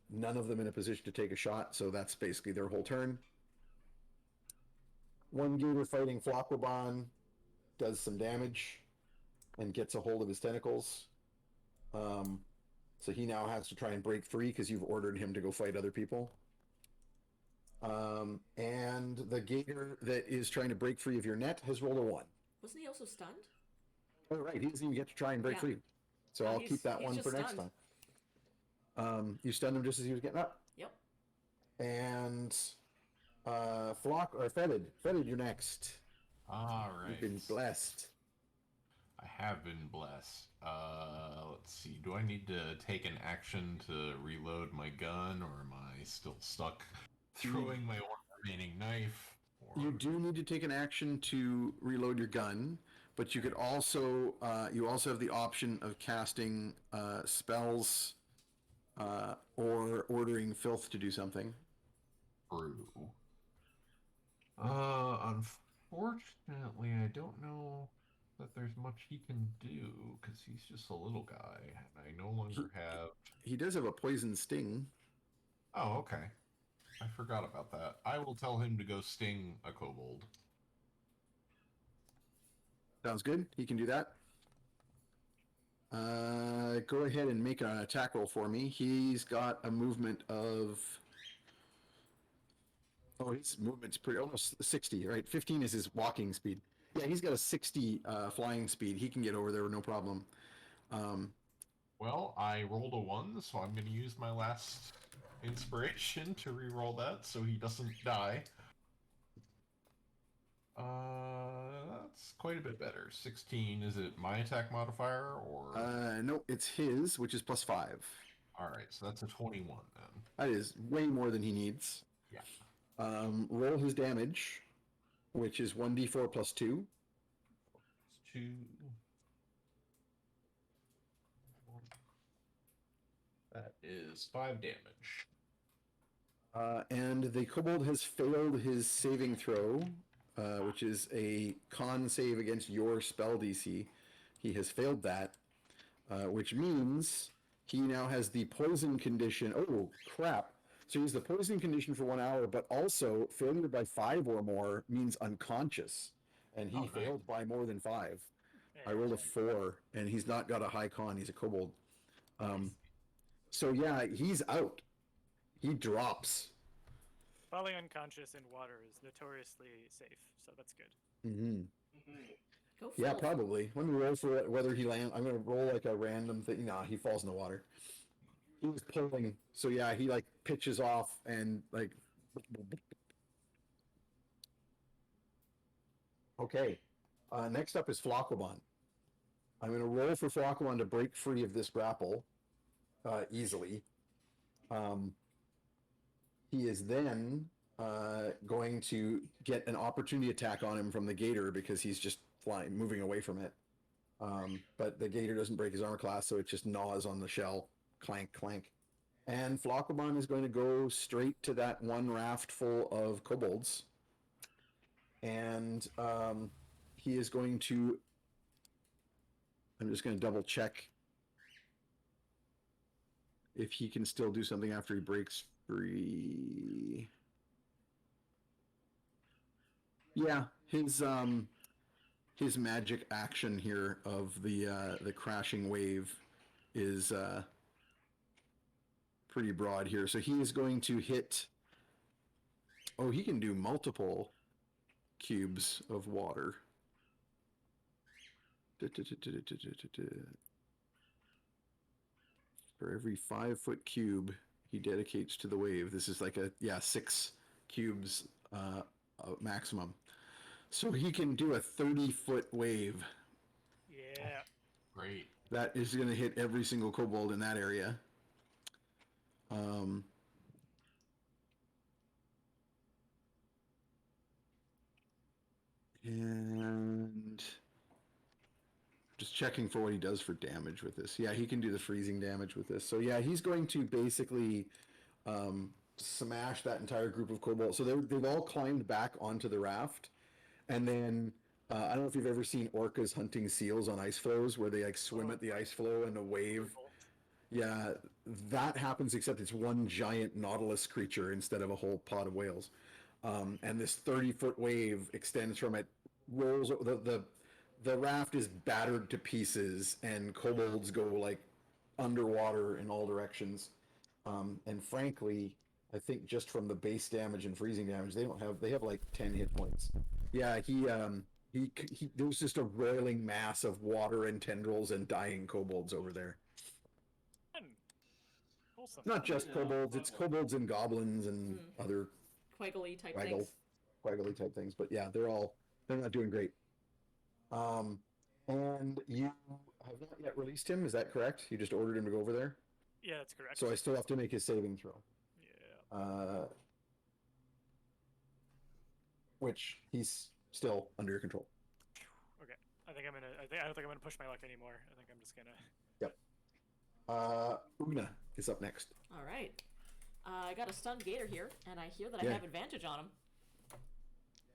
none of them in a position to take a shot, so that's basically their whole turn. One gator fighting Falakwaban does some damage and gets a hold of his tentacles. So he now has to try and break free because you've ordered him to go fight other people. And the gator that is trying to break free of your net has rolled a 1. Wasn't he also stunned? Oh, right. He doesn't even get to try and break Yeah. free. So No, I'll he's- keep that he's one just for next stunned. time. You stunned him just as he was getting up. Yep. And Flock or Fetid, you're next. All right. You've been blessed. I have been blessed. Let's see. Do I need to take an action to reload my gun, or am I still stuck throwing my one remaining knife? Or... You do need to take an action to reload your gun, but you could also you also have the option of casting spells or ordering Filth to do something. True. Unfortunately, I don't know that there's much he can do because he's just a little guy, and I no longer have. He does have a poison sting. Oh, okay. I forgot about that. I will tell him to go sting a kobold. Sounds good. He can do that. Go ahead and make an attack roll for me. He's got a movement of. Oh, his movement's pretty almost 60, right? 15 is his walking speed. Yeah, he's got a 60 flying speed. He can get over there no problem. Well, I rolled a 1, so I'm going to use my last inspiration to re-roll that so he doesn't die. That's quite a bit better. 16, is it my attack modifier or? No, it's his, which is +5. Alright, so that's a 21 then. That is way more than he needs. Yeah. Roll his damage, which is 1d4 +2. It's 2. That is 5 damage. And the kobold has failed his saving throw, which is a con save against your spell DC. He has failed that, which means he now has the poison condition. Oh, crap. So he has the poison condition for 1 hour, but also failure by 5 or more means unconscious. And he Oh, nice. failed by more than 5. I Yeah. rolled a 4, and he's not got a high con. He's a kobold. So yeah, he's out. He drops. Falling unconscious in water is notoriously safe, so that's good. Mm-hmm. Go Yeah, Filth. probably. Let me roll for it, whether he lands. I'm going to roll like a random thing. Nah, he falls in the water. He was pulling. So yeah, he like pitches off and like. Okay. Next up is Flockaban. I'm going to roll for Flockaban to break free of this grapple easily. He is then going to get an opportunity attack on him from the gator because he's just flying, moving away from it. But the gator doesn't break his armor class, so it just gnaws on the shell. Clank, clank. And Flockaban is going to go straight to that one raft full of kobolds. and he is going to. I'm just going to double check if he can still do something after he breaks free. Yeah, his magic action here of the crashing wave is pretty broad here. So he is going to hit. Oh, he can do multiple cubes of water. For every 5-foot cube he dedicates to the wave. This is like 6 cubes maximum. So he can do a 30-foot wave. Yeah. Great. That is going to hit every single kobold in that area. And just checking for what he does for damage with this. Yeah, he can do the freezing damage with this. So yeah, he's going to basically smash that entire group of kobolds. So they've all climbed back onto the raft. And then I don't know if you've ever seen orcas hunting seals on ice floes where they like swim at the ice floe and a wave. Yeah, that happens, except it's one giant nautilus creature instead of a whole pod of whales. And this 30-foot wave extends from it, rolls the raft is battered to pieces, and kobolds go like underwater in all directions. And frankly, I think just from the base damage and freezing damage, they have like 10 hit points. Yeah, he there was just a roiling mass of water and tendrils and dying kobolds over there. Wholesome. Not just kobolds, it's kobolds and goblins and other Quaggly type things. quaggly type things. But yeah, they're not doing great. And you have not yet released him, is that correct? You just ordered him to go over there? Yeah, that's correct. So I still have to make his saving throw. Yeah. Which he's still under your control. Okay. I don't think I'm gonna push my luck anymore. I think I'm just gonna. Yep. Una is up next. All right. I got a stunned gator here, and I hear that I have advantage on him.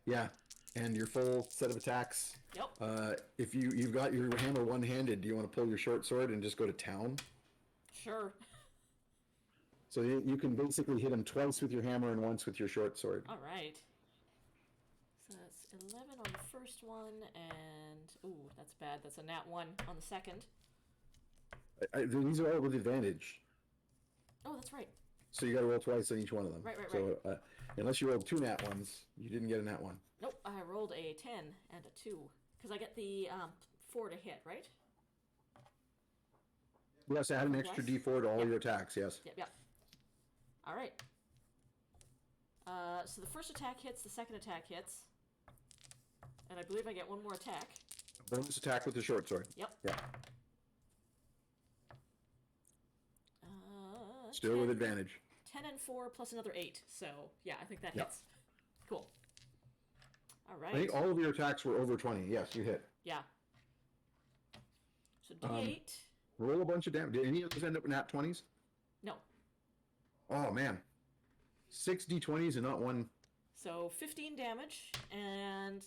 Yeah, and your full set of attacks. Yep. If you've got your hammer one-handed, do you want to pull your short sword and just go to town? Sure. So you can basically hit him twice with your hammer and once with your short sword. All right. So that's 11 on the first one, and ooh, that's bad. That's a nat 1 on the second. These are all with advantage. Oh, that's right. So you got to roll twice on each one of them. Right. So unless you rolled 2 nat 1s, you didn't get a nat 1. Nope, I rolled a 10 and a 2. Because I get the 4 to hit, right? Yes, add an extra d4 to all your attacks, yes. Yep. All right. So the first attack hits, the second attack hits. And I believe I get one more attack. Bonus attack with the short sword. Yep. Yeah. Still 10, with advantage. 10 and 4 plus another 8. So, yeah, I think that Yep. hits. Cool. All right. I think all of your attacks were over 20. Yes, you hit. Yeah. So D8. Roll a bunch of damage. Did any of those end up with nat 20s? No. Oh, man. 6 d20s and not one. So 15 damage and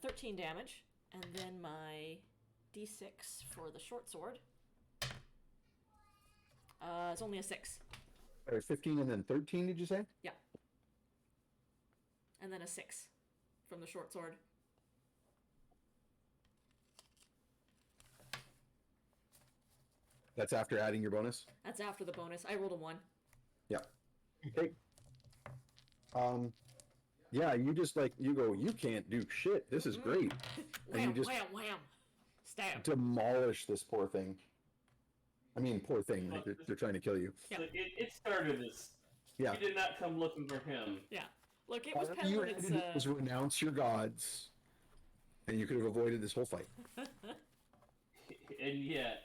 13 damage. And then my D6 for the short sword. It's only a 6. 15 and then 13, did you say? Yeah. And then a 6 from the short sword. That's after adding your bonus? That's after the bonus. I rolled a 1. Yeah. Okay. Yeah, you just you go, you can't do shit. This is great. And you Wham, just wham, wham. Stab. demolish this poor thing. I mean, poor thing. They're trying to kill you. Yeah. So it started as. Yeah. You did not come looking for him. Yeah. Look, it was All kind you of had its, to do was renounce your gods, and you could have avoided this whole fight. And yet.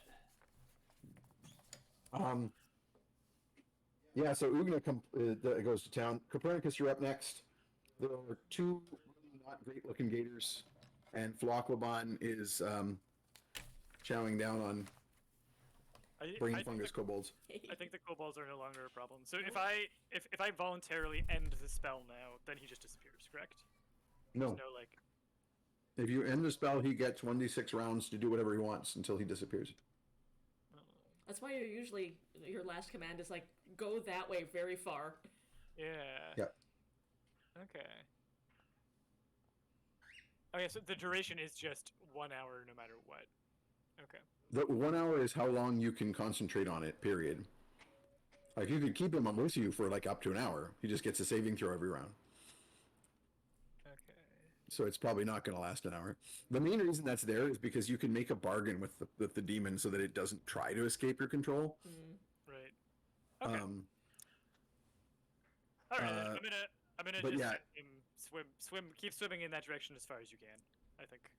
Yeah, so Ugna goes to town. Copernicus, you're up next. There are 2 really not great-looking gators, and Flocklobon is chowing down on brain I think fungus kobolds. I think the kobolds are no longer a problem. So if I voluntarily end the spell now, then he just disappears, correct? No. There's no like. If you end the spell, he gets 1d6 rounds to do whatever he wants until he disappears. That's why you're usually your last command is like go that way very far. Yeah. Yeah. Okay. Okay, so the duration is just 1 hour no matter what. Okay. The 1 hour is how long you can concentrate on it, period. Like, you could keep him with you for, like, up to an hour. He just gets a saving throw every round. Okay. So it's probably not going to last an hour. The main reason that's there is because you can make a bargain with the demon so that it doesn't try to escape your control. Right. Okay. All right. I'm gonna but just yeah. let him keep swimming in that direction as far as you can. I think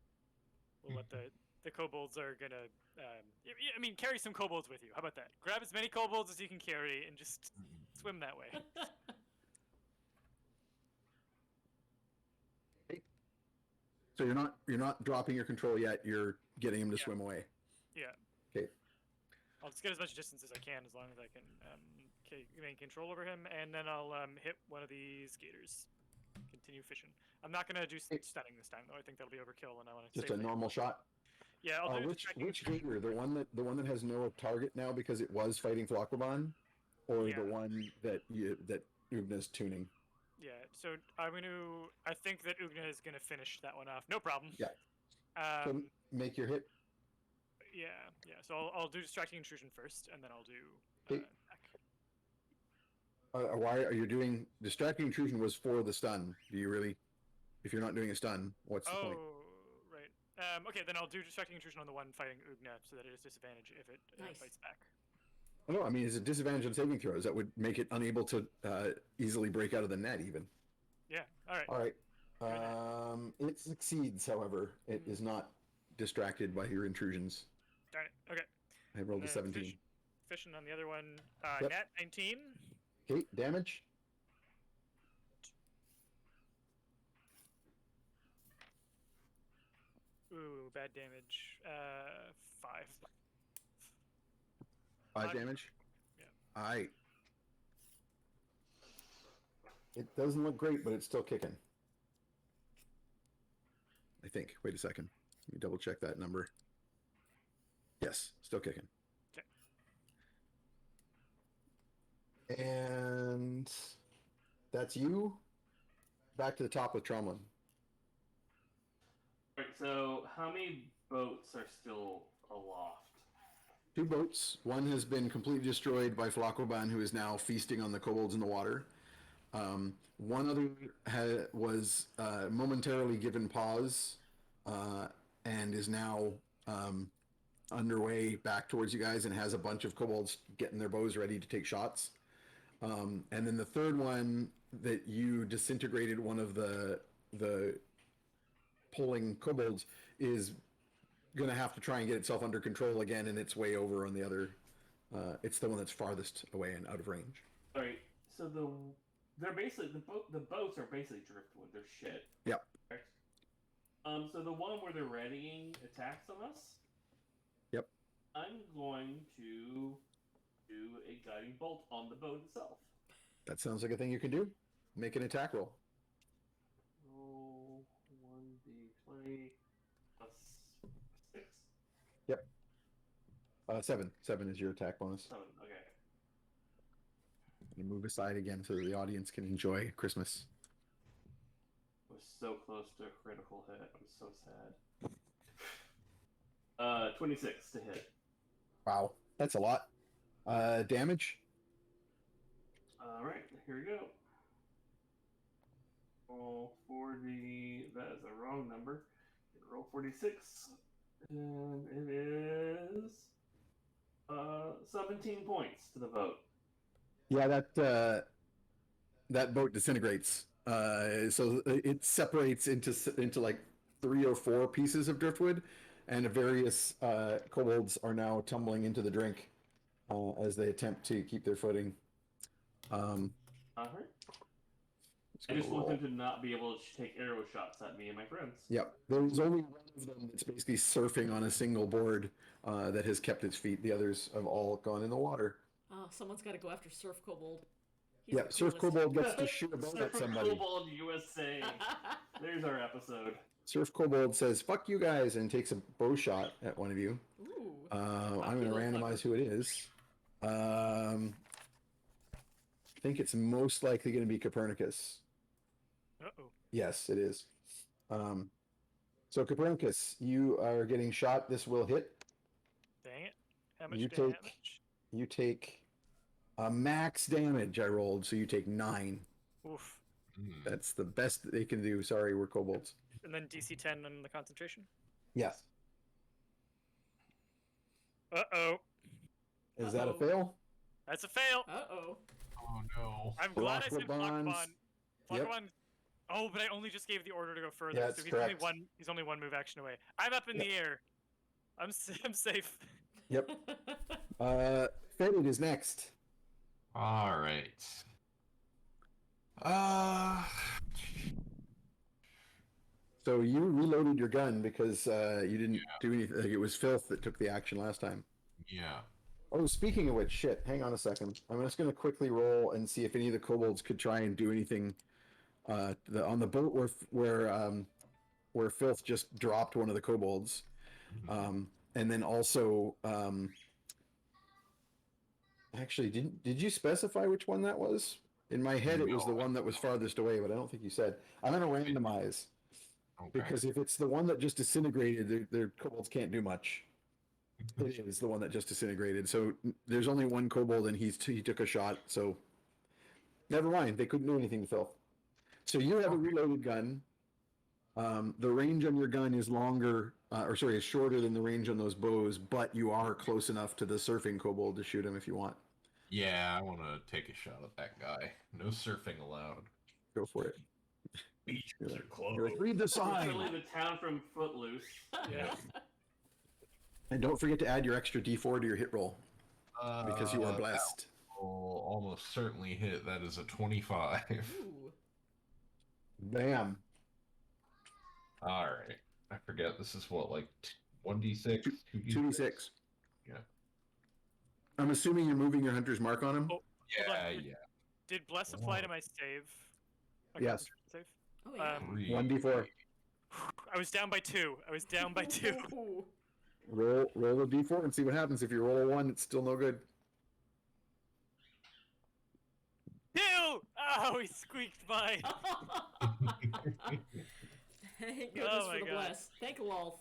we'll let the kobolds are gonna. I mean, carry some kobolds with you. How about that? Grab as many kobolds as you can carry and just swim that way. So you're not dropping your control yet. You're getting him to swim away. Yeah. Okay. I'll just get as much distance as I can, as long as I can gain control over him, and then I'll hit one of these gators. Continue fishing. I'm not gonna do stunning this time, though. I think that'll be overkill, and I want to Just a normal shot. Yeah, I'll do which gator? The one that has no target now because it was fighting Flockoban, or Yeah. the one that Ugna's tuning? Yeah, so I think that Ugna is gonna finish that one off. No problem. Yeah. So make your hit. Yeah. So I'll do distracting intrusion first, and then I'll do Okay. attack. Why are you doing distracting intrusion? Was for the stun. Do you really? If you're not doing a stun, what's the point? Oh, right. Okay, then I'll do distracting intrusion on the one fighting Ugna, so that it is disadvantage if it Nice. fights back. No, I mean it's a disadvantage on saving throws that would make it unable to easily break out of the net. Even. Yeah. All right. All right. It succeeds, however. It is not distracted by your intrusions. Darn it. Okay. I rolled a 17. Fishing on the other one. Yep. Nat 19. Okay, damage. Ooh, bad damage. 5. 5 damage. Yeah. All right. It doesn't look great, but it's still kicking. I think. Wait a second. Let me double check that number. Yes, still kicking. Okay. And that's you. Back to the top with Tromlin. Right, so how many boats are still aloft? 2 boats. One has been completely destroyed by Flockoban, who is now feasting on the kobolds in the water. One other was momentarily given pause and is now underway back towards you guys and has a bunch of kobolds getting their bows ready to take shots. And then the third one that you disintegrated one of the pulling kobolds is going to have to try and get itself under control again, and it's way over on the other. It's the one that's farthest away and out of range. All right, so they're basically the boats are basically driftwood. They're shit. Yep. Correct? So the one where they're readying attacks on us. Yep. I'm going to do a guiding bolt on the boat itself. That sounds like a thing you can do. Make an attack roll. Roll 1d20 plus 6. Yep. 7. 7 is your attack bonus. 7. Okay. You move aside again so that the audience can enjoy Christmas. I was so close to a critical hit. I'm so sad. 26 to hit. Wow, that's a lot. Damage? All right, here we go. Roll 40. That is a wrong number. Roll 46, and it is 17 points to the boat. Yeah, that boat disintegrates. So it separates into like 3 or 4 pieces of driftwood, and various kobolds are now tumbling into the drink as they attempt to keep their footing. All right. It's I gonna just want roll. them to not be able to take arrow shots at me and my friends. Yep. There's only one of them that's basically surfing on a single board that has kept its feet. The others have all gone in the water. Oh, someone's got to go after Surf Kobold. He's Yep. the Surf coolest. Kobold gets to shoot a bow at Surfer somebody. Kobold USA. There's our episode. Surf Kobold says, fuck you guys, and takes a bow shot at one of you. Ooh. I'm going to randomize who it is. I think it's most likely going to be Copernicus. Uh-oh. Yes, it is. So Copernicus, you are getting shot. This will hit. Dang it. How much You damage? You take max damage. I rolled, so you take 9. Oof. That's the best that they can do. Sorry, we're kobolds. And then DC 10 on the concentration? Yes. Uh-oh. Is that a Uh-oh. fail? That's a fail. Uh-oh. Oh no. I'm glad I said Flocklebons. Yep. Flocklebon. Oh, but I only just gave the order to go further, Yeah, so that's he's only correct. he's only one move action away. I'm up in the air. I'm safe. Yep. Fetid is next. All right. So you reloaded your gun because you didn't do anything. Like, it was Filth that took the action last time. Yeah. Oh, speaking of which, shit, hang on a second. I'm just going to quickly roll and see if any of the kobolds could try and do anything. On the boat where Filth just dropped one of the kobolds. And then also, actually, did you specify which one that was? In my head, it was the one that was farthest away, but I don't think you said. I'm going to randomize. Okay. Because if it's the one that just disintegrated, their kobolds can't do much. It is the one that just disintegrated. So there's only one kobold, and he took a shot. So never mind. They couldn't do anything to Filth. So you have a reloaded gun. The range on your gun is is shorter than the range on those bows, but you are close enough to the surfing kobold to shoot him if you want. Yeah, I want to take a shot at that guy. No surfing allowed. Go for it. Beaches You're are like, closed. read the sign. Literally the town from Footloose. Yeah. And don't forget to add your extra D4 to your hit roll because you are That blessed. will almost certainly hit. That is a 25. Ooh. Bam. All right. I forget. This is what, like 1d6? 2d6. Yeah. I'm assuming you're moving your hunter's mark on him? Oh, hold Yeah, on. yeah. Did Bless apply to my save? My Yes. concentration Save? Oh, yeah. 1d4. I was down by 2. Ooh. Roll a d4 and see what happens. If you roll a 1, it's still no good. 2! Oh, he squeaked by. Thank goodness Oh my for the God. bless. Thank Lolth.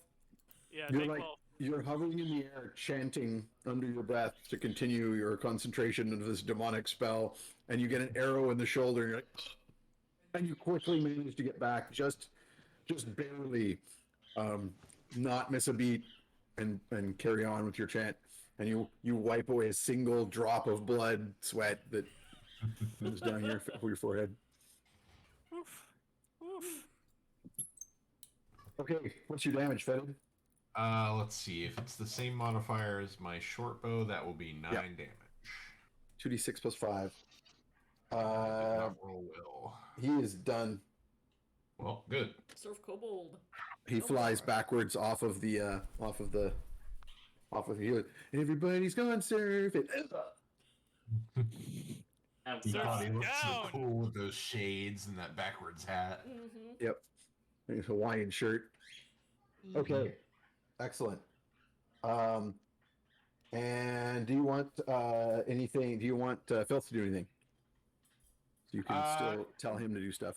Yeah, You're thank like Wolf. you're hovering in the air, chanting under your breath to continue your concentration of this demonic spell, and you get an arrow in the shoulder, and you're like, and you quickly manage to get back, just barely, not miss a beat, and carry on with your chant, and you wipe away a single drop of blood, sweat that comes down your forehead. Oof. Oof. Okay, what's your damage, Fetid? Let's see. If it's the same modifier as my short bow, that will be 9 damage. 2d6 plus 5. Did not roll well. He is done. Well, good. Surf Kobold. He Oh, flies wow. backwards off of the hill. Everybody's gone surf it. He Surf thought he looked so down. cool with those shades and that backwards hat. Mm-hmm. Yep. His Hawaiian shirt. Okay. Excellent. And do you want anything? Do you want Filth to do anything? So you can still tell him to do stuff.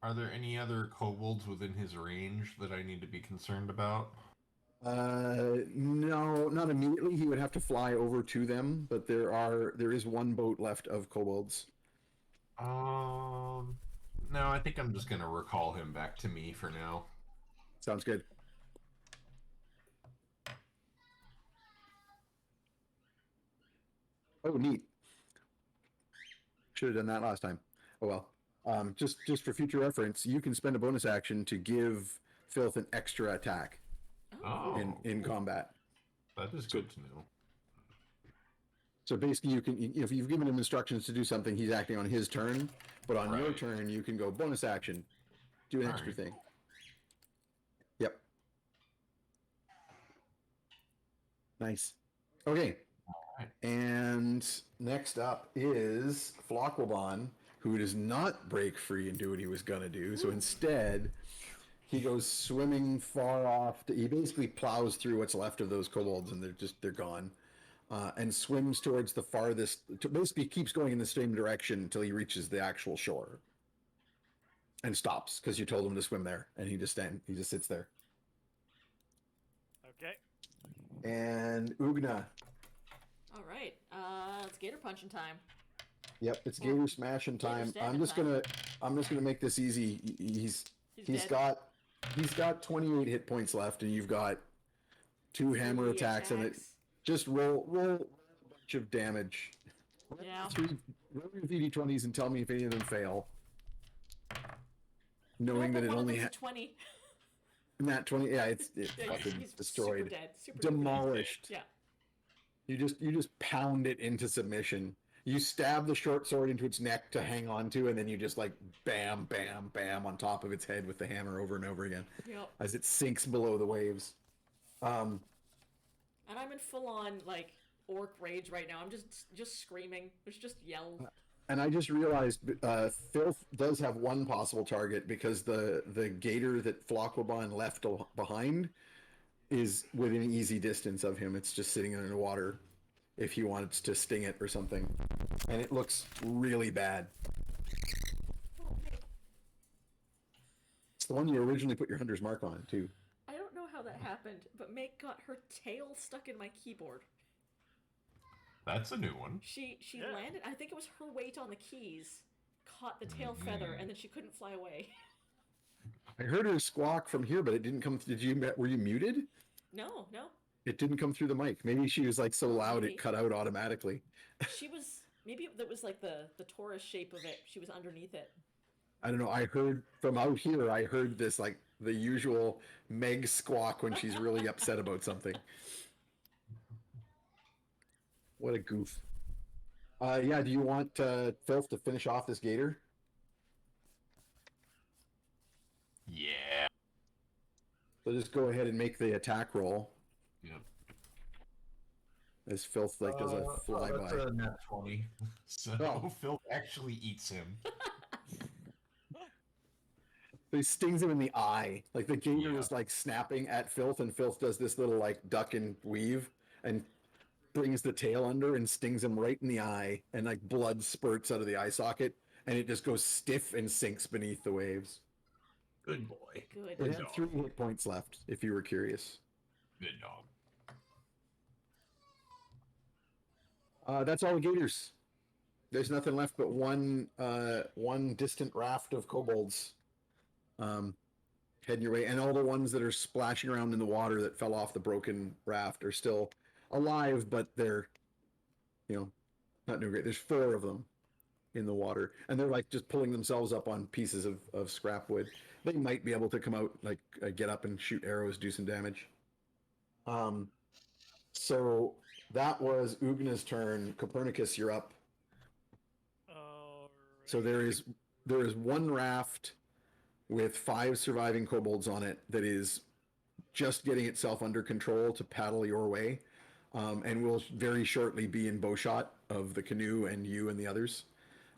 Are there any other kobolds within his range that I need to be concerned about? No, not immediately. He would have to fly over to them, but there is one boat left of kobolds. No, I think I'm just gonna recall him back to me for now. Sounds good. Oh, neat. Should have done that last time. Oh well. Just for future reference, you can spend a bonus action to give Filth an extra attack Oh, in combat. that is good to know. So basically, if you've given him instructions to do something, he's acting on his turn. But on your Right. turn, you can go bonus action, do an extra Alright. thing. Yep. Nice. Okay. Alright. And next up is Flocklebon, who does not break free and do what he was gonna do. So instead, he goes swimming far off. He basically plows through what's left of those kobolds, and they're gone. And swims towards the farthest. Basically, keeps going in the same direction until he reaches the actual shore, and stops because you told him to swim there, and he just sits there. Okay. And Ugna. All right. It's gator punching time. Yep, it's Well, gator smashing gator time. stabbing I'm just time. gonna make this easy. He's dead. got 28 hit points left, and you've got 2 hammer Three attacks, and it just roll a bunch of damage. Yeah. Roll your 3d20s and tell me if any of them fail. Knowing No, that it one of only them's a had 20. that 20, yeah, it's Yeah, fucking he's destroyed, Super dead. Super dead. demolished. Yeah. You just pound it into submission. You stab the short sword into its neck to hang on to, and then you just like bam, bam, bam on top of its head with the hammer over and over again Yep. as it sinks below the waves. And I'm in full on like orc rage right now. I'm just screaming. There's just yells. And I just realized Filth does have one possible target because the gator that Flocklebon left behind is within easy distance of him. It's just sitting in the water if he wants to sting it or something. And it looks really bad. It's the one you originally put your hunter's mark on, too. I don't know how that happened, but Meg got her tail stuck in my keyboard. That's a new one. She Yeah. landed. I think it was her weight on the keys caught the tail feather, and then she couldn't fly away. I heard her squawk from here, but it didn't come. Were you muted? No. It didn't come through the mic. Maybe she was like so loud Maybe. it cut out automatically. She was maybe that was like the torus shape of it. She was underneath it. I don't know. I heard from out here. I heard this like the usual Meg squawk when she's really upset about something. What a goof. Yeah. Do you want Filth to finish off this gator? Yeah. So just go ahead and make the attack roll Yep. as Filth like does a That's flyby. a nat 20. So Oh. Phil actually eats him. So he stings him in the eye. Like the gator Yeah. is like snapping at Filth, and Filth does this little like duck and weave and brings the tail under and stings him right in the eye, and like blood spurts out of the eye socket, and it just goes stiff and sinks beneath the waves. Good boy. Good. It Good had dog. 3 hit points left, if you were curious. Good dog. That's all the gators. There's nothing left but one distant raft of kobolds heading your way, and all the ones that are splashing around in the water that fell off the broken raft are still alive, but they're, not doing great. There's 4 of them in the water, and they're like just pulling themselves up on pieces of scrap wood. They might be able to come out, like get up and shoot arrows, do some damage. So that was Ugna's turn. Copernicus, you're up. Alright. So there is one raft with 5 surviving kobolds on it that is just getting itself under control to paddle your way, and will very shortly be in bowshot of the canoe and you and the others.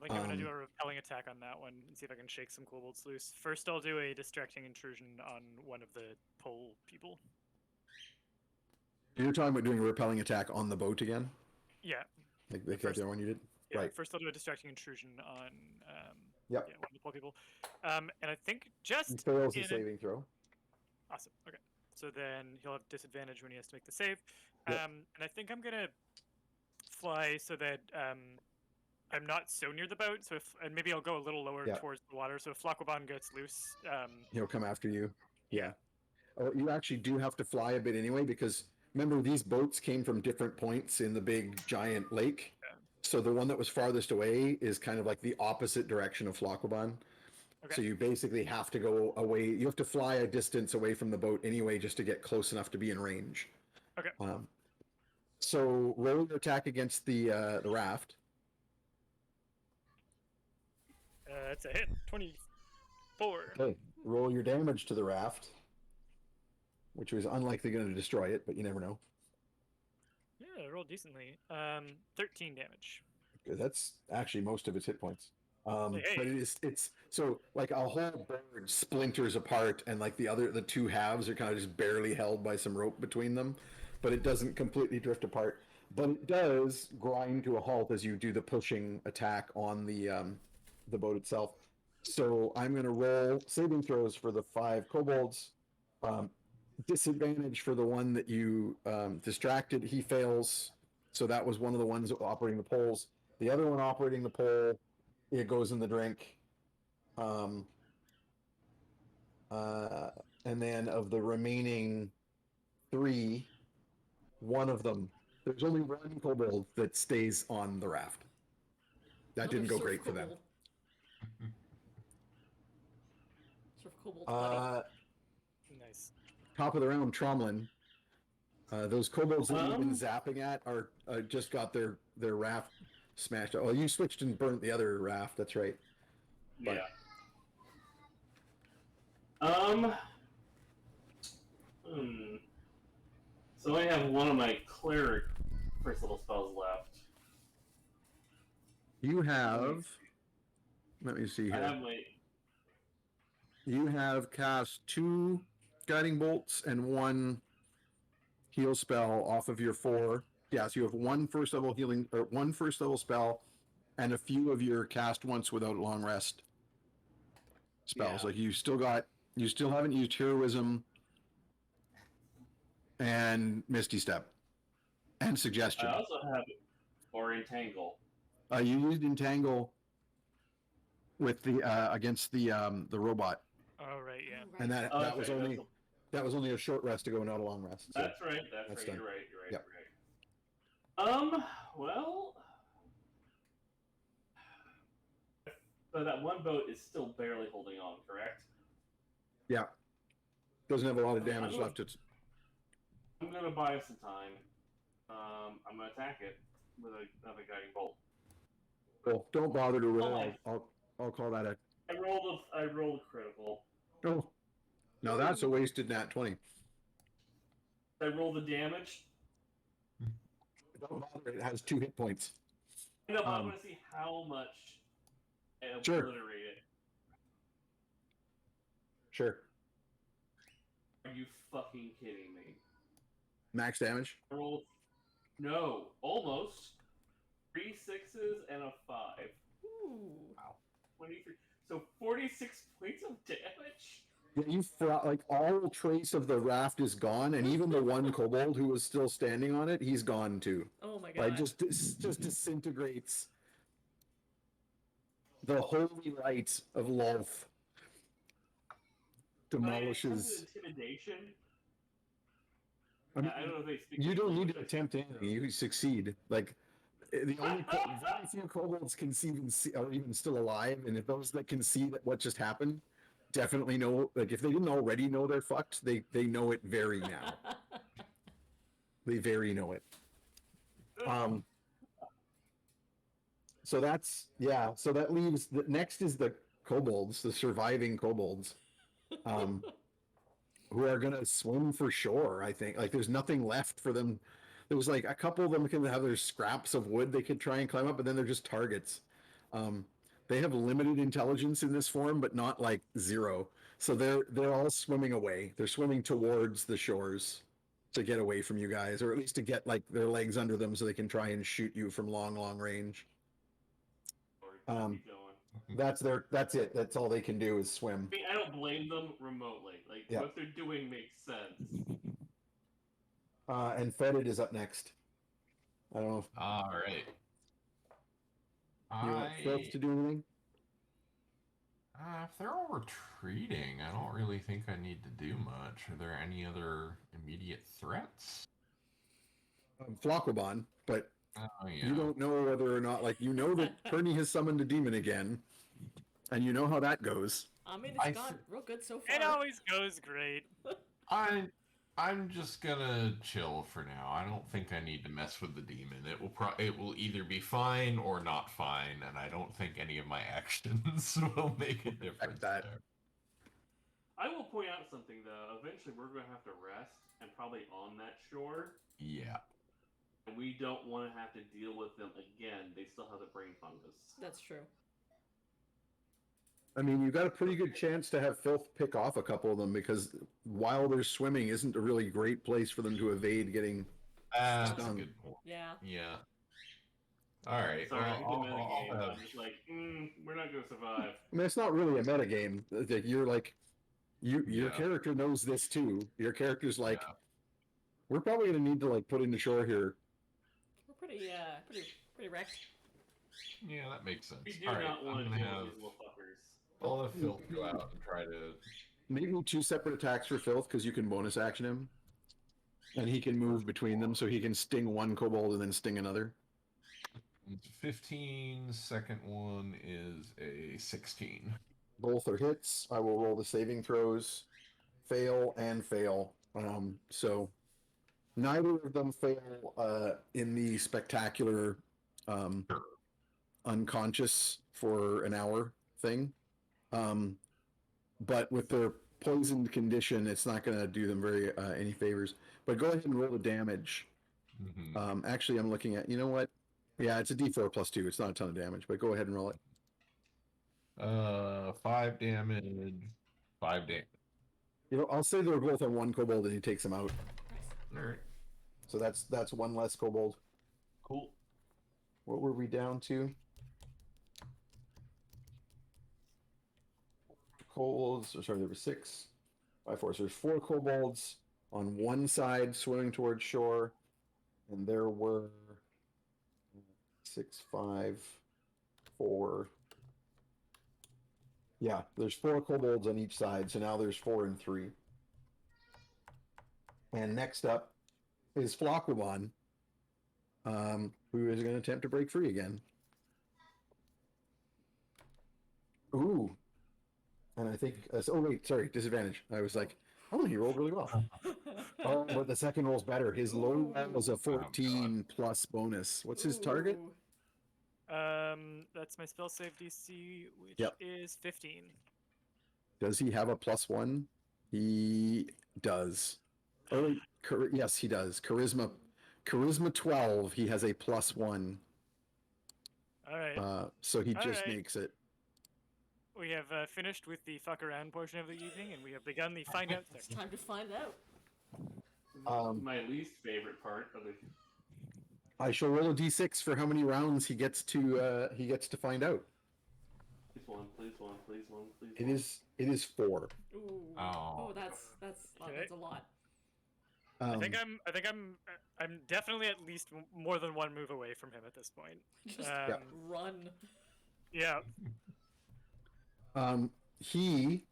I think I'm gonna do a repelling attack on that one and see if I can shake some kobolds loose. First, I'll do a distracting intrusion on one of the pole people. You're talking about doing a repelling attack on the boat again, Yeah. like the first- other one you did. Yeah, Right. First, I'll do a distracting intrusion on Yep. one of the pole people, and I think just He fails the in a- saving throw. Awesome. Okay. So then he'll have disadvantage when he has to make the save. Yep. And I think I'm gonna fly so that I'm not so near the boat. So and maybe I'll go a little lower Yeah. towards the water. So if Flocklebon gets loose, He'll come after you. Yeah. Oh, you actually do have to fly a bit anyway, because remember these boats came from different points in the big giant lake. Yeah. So the one that was farthest away is kind of like the opposite direction of Flocklebon. Okay. So you basically have to go away. You have to fly a distance away from the boat anyway, just to get close enough to be in range. Okay. So roll your attack against the raft. That's a hit. 24. Okay. Roll your damage to the raft, which was unlikely going to destroy it, but you never know. Yeah, I rolled decently. 13 damage. Good. That's actually most of its hit points. Hey. But it's so like a whole bird splinters apart, and like the two halves are kind of just barely held by some rope between them, but it doesn't completely drift apart. But it does grind to a halt as you do the pushing attack on the boat itself. So I'm going to roll saving throws for the 5 kobolds. Disadvantage for the one that you distracted. He fails. So that was one of the ones operating the poles. The other one operating the pole, it goes in the drink. And then of the remaining 3, one of them, there's only one kobold that stays on the raft. That didn't go Another great for them. kobold. Surf kobold buddy. Nice. Top of the round, Tromlin. Those kobolds that you've been zapping at are just got their raft smashed. Oh, you switched and burnt the other raft. That's right. But- Yeah. So I have one of my cleric first level spells left. You have. Let me see I here. have my. You have cast 2 guiding bolts and 1 heal spell off of your 4. Yeah, so you have 1 first level healing or 1 first level spell, and a few of your cast once without long rest spells. Yeah. Like you still haven't used heroism and Misty Step and Suggestion. I also have or entangle. You used Entangle with the against the robot, Oh, right, yeah. Oh, right. and that Oh, that that's was right, only that's that was only a short rest ago, not a long rest. So. That's right. That's that's right. done. You're right. You're right. Yep. You're right. Well, but that one boat is still barely holding on. Correct. Yeah, doesn't have a lot of Okay, damage left. It's I'm gonna buy us some time. I'm gonna attack it with another guiding bolt. cool. Don't bother to roll. Oh. I'll call that a. I rolled a critical. Oh, no, that's a wasted nat 20. I rolled the damage. Don't bother. It has 2 hit points. No, but I want to see how much I Sure. obliterate it. Sure. Are you fucking kidding me? Max damage. I rolled. No, almost. 3 6s and a 5. Ooh. 23. So 46 points of damage? Yeah, like all trace of the raft is gone, and even the one kobold who was still standing on it, he's gone too. Oh my god. Like just disintegrates the holy light of Lolth. Demolishes. Intimidation. I mean, I don't know if they speak. you don't need English. to attempt anything. You succeed. Like the only very few kobolds can see are even still alive, and if those that can see that what just happened, definitely know. Like if they didn't already know they're fucked, they know it very now. They very know it. So that's So that leaves the next is the kobolds, the surviving kobolds. Who are gonna swim for shore, I think. Like there's nothing left for them. There was like a couple of them can have their scraps of wood they could try and climb up, but then they're just targets. They have limited intelligence in this form, but not like 0. So they're all swimming away. They're swimming towards the shores to get away from you guys, or at least to get like their legs under them so they can try and shoot you from long range. Keep going. That's it. That's all they can do is swim. I mean, I don't blame them remotely. Like Yeah. what they're doing makes sense. And Fetid is up next. I don't know if All right. you want Filth to do anything. If they're all retreating, I don't really think I need to do much. Are there any other immediate threats? Flocklebon, but Oh, yeah. you don't know whether or not, like, you know that Kearney has summoned a demon again, and you know how that goes. I mean, I it's gone th- real good so far. It always goes great. I I'm just gonna chill for now. I don't think I need to mess with the demon. It will either be fine or not fine, and I don't think any of my actions will make a difference that. there. I will point out something though. Eventually, we're going to have to rest, and probably on that shore. Yeah. And we don't want to have to deal with them again. They still have the brain fungus. That's true. I mean, you got a pretty good chance to have Filth pick off a couple of them because while they're swimming isn't a really great place for them to evade getting. That's a Stung. good point. Yeah. Yeah. All right. Sorry, I well, think the metagame. I'll I'm just like, we're not going to survive. I mean, it's not really a metagame. You're like, your Yeah. character knows this too. Your character's like, Yeah. we're probably gonna need to like put into shore here. We're pretty wrecked. Yeah, that makes sense. We do All right, not want I'm to gonna deal have with these little fuckers. I'll have Phil go out and try to. Maybe 2 separate attacks for Filth because you can bonus action him, and he can move between them, so he can sting one kobold and then sting another. It's 15. Second one is a 16. Both are hits. I will roll the saving throws, fail and fail. So neither of them fail in the spectacular unconscious for an hour thing. But with their poisoned condition, it's not going to do them very any favors. But go ahead and roll the damage. Mm-hmm. Actually, I'm looking at, you know what? Yeah, it's a D4 plus 2. It's not a ton of damage, but go ahead and roll it. 5 damage. 5 damage. You know, I'll say they're both on one kobold and he takes them out. All right. So that's one less kobold. Cool. What were we down to? Kobolds. Sorry, there were 6. 5, 4. So there's 4 kobolds on one side swimming towards shore, and there were 6, 5, 4. Yeah, there's 4 kobolds on each side, so now there's 4 and 3. And next up is Flockwabon, who is going to attempt to break free again. Ooh. And I think, oh wait, sorry, disadvantage. I was like, oh, he rolled really well. Oh, but the second roll's better. His low roll was a 14 plus bonus. What's his target? Ooh. That's my spell save DC, which Yep. is 15. Does he have a +1? He does. Oh, wait, yes, he does. Charisma 12. He has a +1. All right. So he All just right. makes it. We have finished with the fuck around portion of the evening, and we have begun the find out It's section. time to find out. My least favorite part of the. I shall roll a d6 for how many rounds he gets to find out. Please one, please one, please one, please It one. is 4. Ooh. Oh. That's Okay. a lot. I think I'm definitely at least more than one move away from him at this point. Just Yeah. run. Yeah. He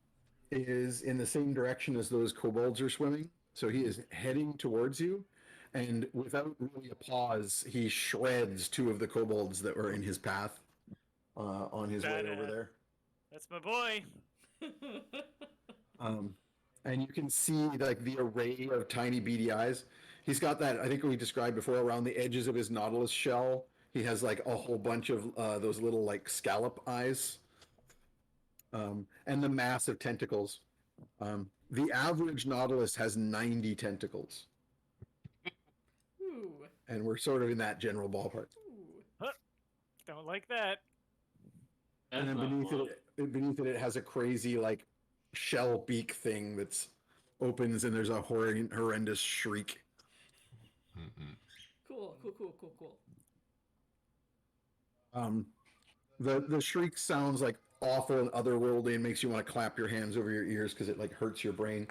is in the same direction as those kobolds are swimming, so he is heading towards you, and without really a pause, he shreds 2 of the kobolds that were in his path on his way over Badass. there. That's my boy. And you can see like the array of tiny beady eyes. He's got that, I think we described before, around the edges of his nautilus shell. He has like a whole bunch of those little like scallop eyes. And the massive tentacles. The average nautilus has 90 tentacles. Ooh. And we're sort of in that general ballpark. Ooh. Don't like that. That's And then not beneath it has a crazy like shell beak thing that's opens and there's a horrendous shriek. Mm-mm. Cool. The shriek sounds like awful and otherworldly and makes you want to clap your hands over your ears because it like hurts your brain.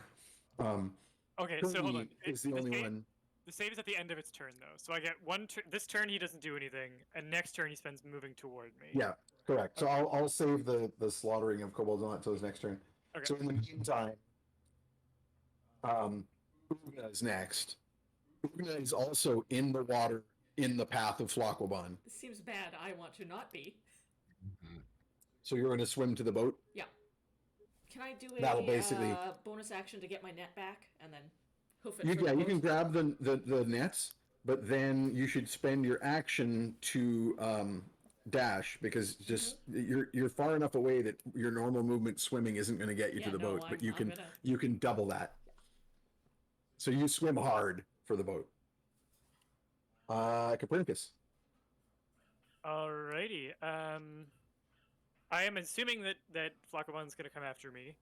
Okay, so hold on. Is the only one. The save is at the end of its turn, though. So I get one. This turn he doesn't do anything, and next turn he spends moving toward me. Yeah, correct. So I'll save the slaughtering of kobolds on it till his next turn. Okay. So in the meantime, Ugna is next. Ugna is also in the water in the path of Flockwabon. This seems bad. I want to not be. Mm-hmm. So you're going to swim to the boat? Yeah. Can I do That'll basically- bonus action to get my net back and then? Hoof it You, for the yeah, you boat. can grab the nets, but then you should spend your action to dash because just you're far enough away that your normal movement swimming isn't going to get you Yeah, to the no, boat, but I'm gonna. you can double that. So you swim hard for the boat. Copernicus. Alrighty. I am assuming that Flacobon's going to come after me.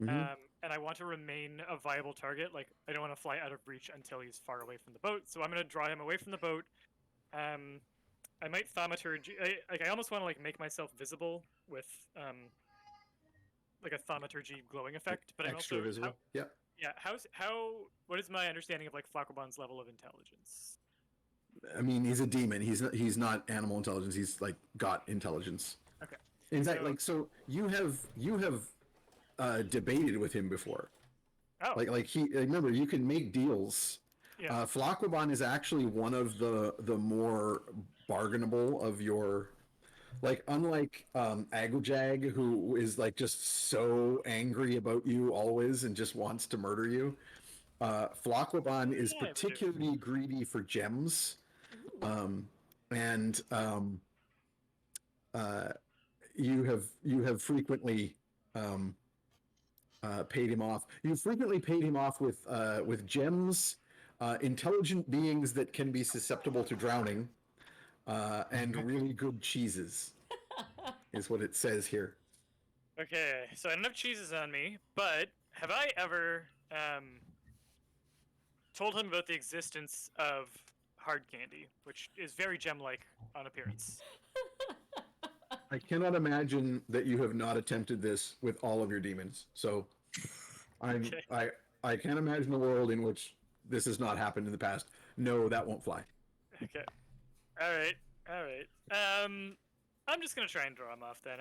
Mhm. And I want to remain a viable target. Like, I don't want to fly out of reach until he's far away from the boat. So I'm going to draw him away from the boat. I might thaumaturgy. I almost want to like make myself visible with like a thaumaturgy glowing effect. But I'm Extra also visible. Yep. yeah. What is my understanding of like Flacobon's level of intelligence? I mean, he's a demon. He's not animal intelligence. He's like got intelligence. Okay. In fact, So- like so you have debated with him before. Oh. Like he remember you can make deals. Yeah. Flacobon is actually one of the more bargainable of your, like, unlike Agujag, who is like just so angry about you always and just wants to murder you. Flacobon is Yeah, I would do. particularly greedy for gems, and you have frequently paid him off. You've frequently paid him off with gems, intelligent beings that can be susceptible to drowning, and really good cheeses, is what it says here. Okay, so I don't have cheeses on me, but have I ever told him about the existence of hard candy, which is very gem-like on appearance? I cannot imagine that you have not attempted this with all of your demons. So, Okay. I can't imagine a world in which this has not happened in the past. No, that won't fly. Okay. All right. I'm just gonna try and draw him off then.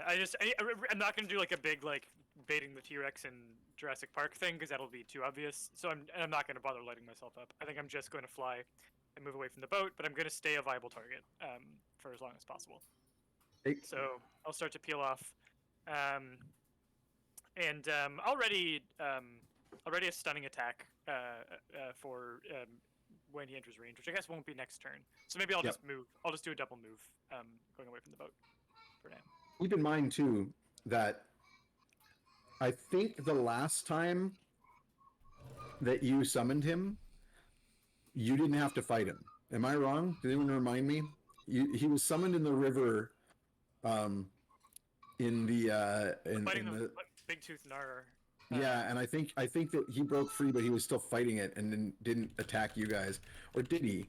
I'm not gonna do like a big like baiting the T-Rex in Jurassic Park thing because that'll be too obvious. So I'm not gonna bother lighting myself up. I think I'm just going to fly and move away from the boat, but I'm gonna stay a viable target for as long as possible. Hey, So I'll start to peel off, and already a stunning attack for when he enters range, which I guess won't be next turn. So maybe I'll Yep. just move. I'll just do a double move, going away from the boat for now. keep in mind too that I think the last time that you summoned him, you didn't have to fight him. Am I wrong? Did anyone remind me? He was summoned in the river, in the Fighting in the big tooth Nar. yeah, and I think that he broke free, but he was still fighting it and then didn't attack you guys, or did he?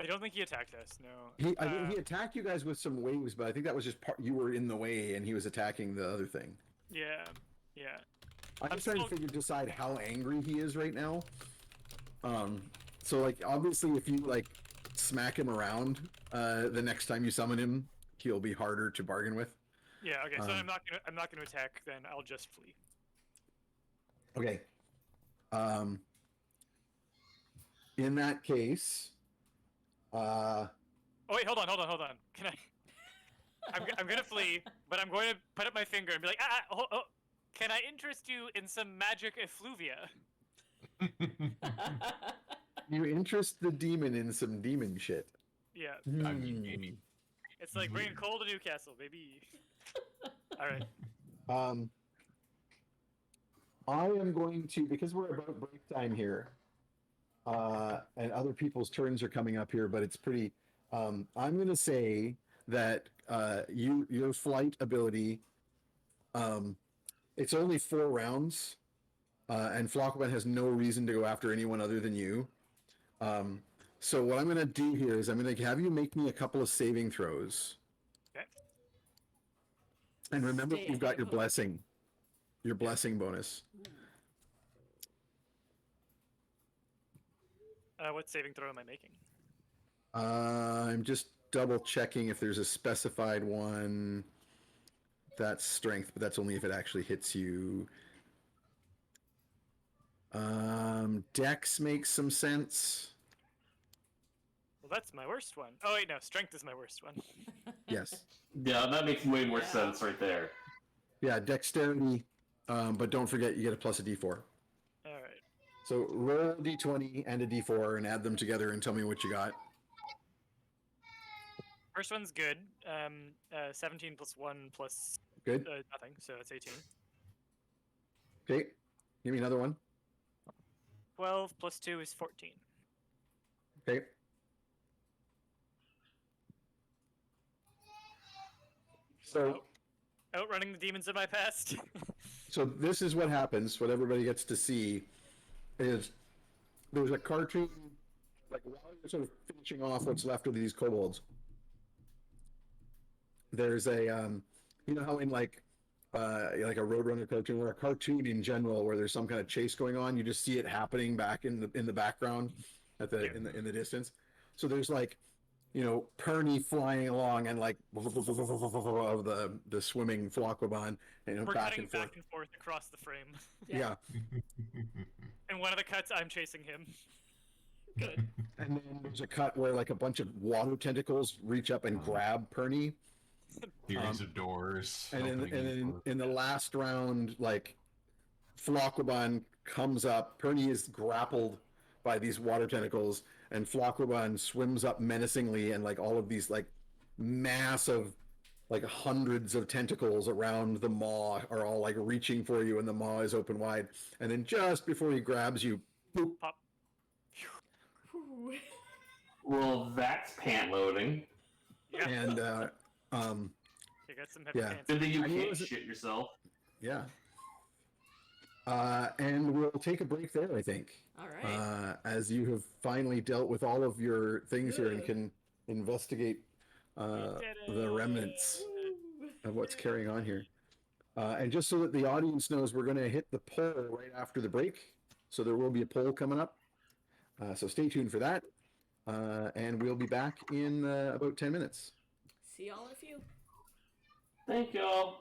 I don't think he attacked us. No. I think he attacked you guys with some waves, but I think that was just part. You were in the way, and he was attacking the other thing. Yeah. I'm I'm trying still- to decide how angry he is right now. So like obviously, if you like smack him around, the next time you summon him, he'll be harder to bargain with. Yeah. Okay. So I'm not gonna attack. Then I'll just flee. Okay. In that case, Oh wait, hold on. Can I? I'm gonna flee, but I'm going to put up my finger and be like, can I interest you in some magic effluvia? you interest the demon in some demon shit. Yeah, I mean, maybe. it's like bringing coal to Newcastle, baby. All right. I am going to, because we're about break time here, and other people's turns are coming up here, but it's pretty. I'm going to say that your flight ability, it's only 4 rounds, and Flockman has no reason to go after anyone other than you. So what I'm going to do here is I'm going to have you make me a couple of saving throws. Okay. And remember, Stay you've got your ahead. blessing. Your blessing bonus. What saving throw am I making? I'm just double checking if there's a specified one. That's strength, but that's only if it actually hits you. Dex makes some sense. Well, that's my worst one. Oh wait, no, strength is my worst one. Yes. Yeah, that makes way more Yeah. sense right there. Yeah, dexterity. But don't forget you get a plus a d4. All right. So roll a d20 and a d4 and add them together and tell me what you got. First one's good. 17 plus 1 plus Good. nothing, so it's 18. Okay. Give me another one. 12 plus 2 is 14. Okay. So Outrunning the demons of my past. so this is what happens. What everybody gets to see is there's a cartoon, like while you're sort of finishing off what's left of these kobolds. There's a you know how in like a Roadrunner cartoon or a cartoon in general where there's some kind of chase going on, you just see it happening back in the background at the in the distance. So there's like, you know, Perny flying along and like of the swimming Flockwoban, and We're back cutting and forth. back and forth across the frame. Yeah. In one of the cuts, I'm chasing him. Good. And then there's a cut where like a bunch of water tentacles reach up and grab Perny. Series of doors. And opening then doors. in the last round, like Flockwoban comes up, Perny is grappled by these water tentacles, and Flockwoban swims up menacingly, and like all of these like massive, like hundreds of tentacles around the maw are all like reaching for you, and the maw is open wide. And then just before he grabs you, boop, Pop. Whew. Well, that's pant loading. Yeah. and You got some heavy yeah. pants. Good thing you I knew it can't was a- shit yourself. yeah. And we'll take a break there, I think. All right. As you have finally dealt with all of your things here and Good. can investigate the remnants of what's carrying on here. And just so that the audience knows, we're going to hit the poll right after the break. So there will be a poll coming up. So stay tuned for that. And we'll be back in about 10 minutes. See y'all in a few. Thank y'all.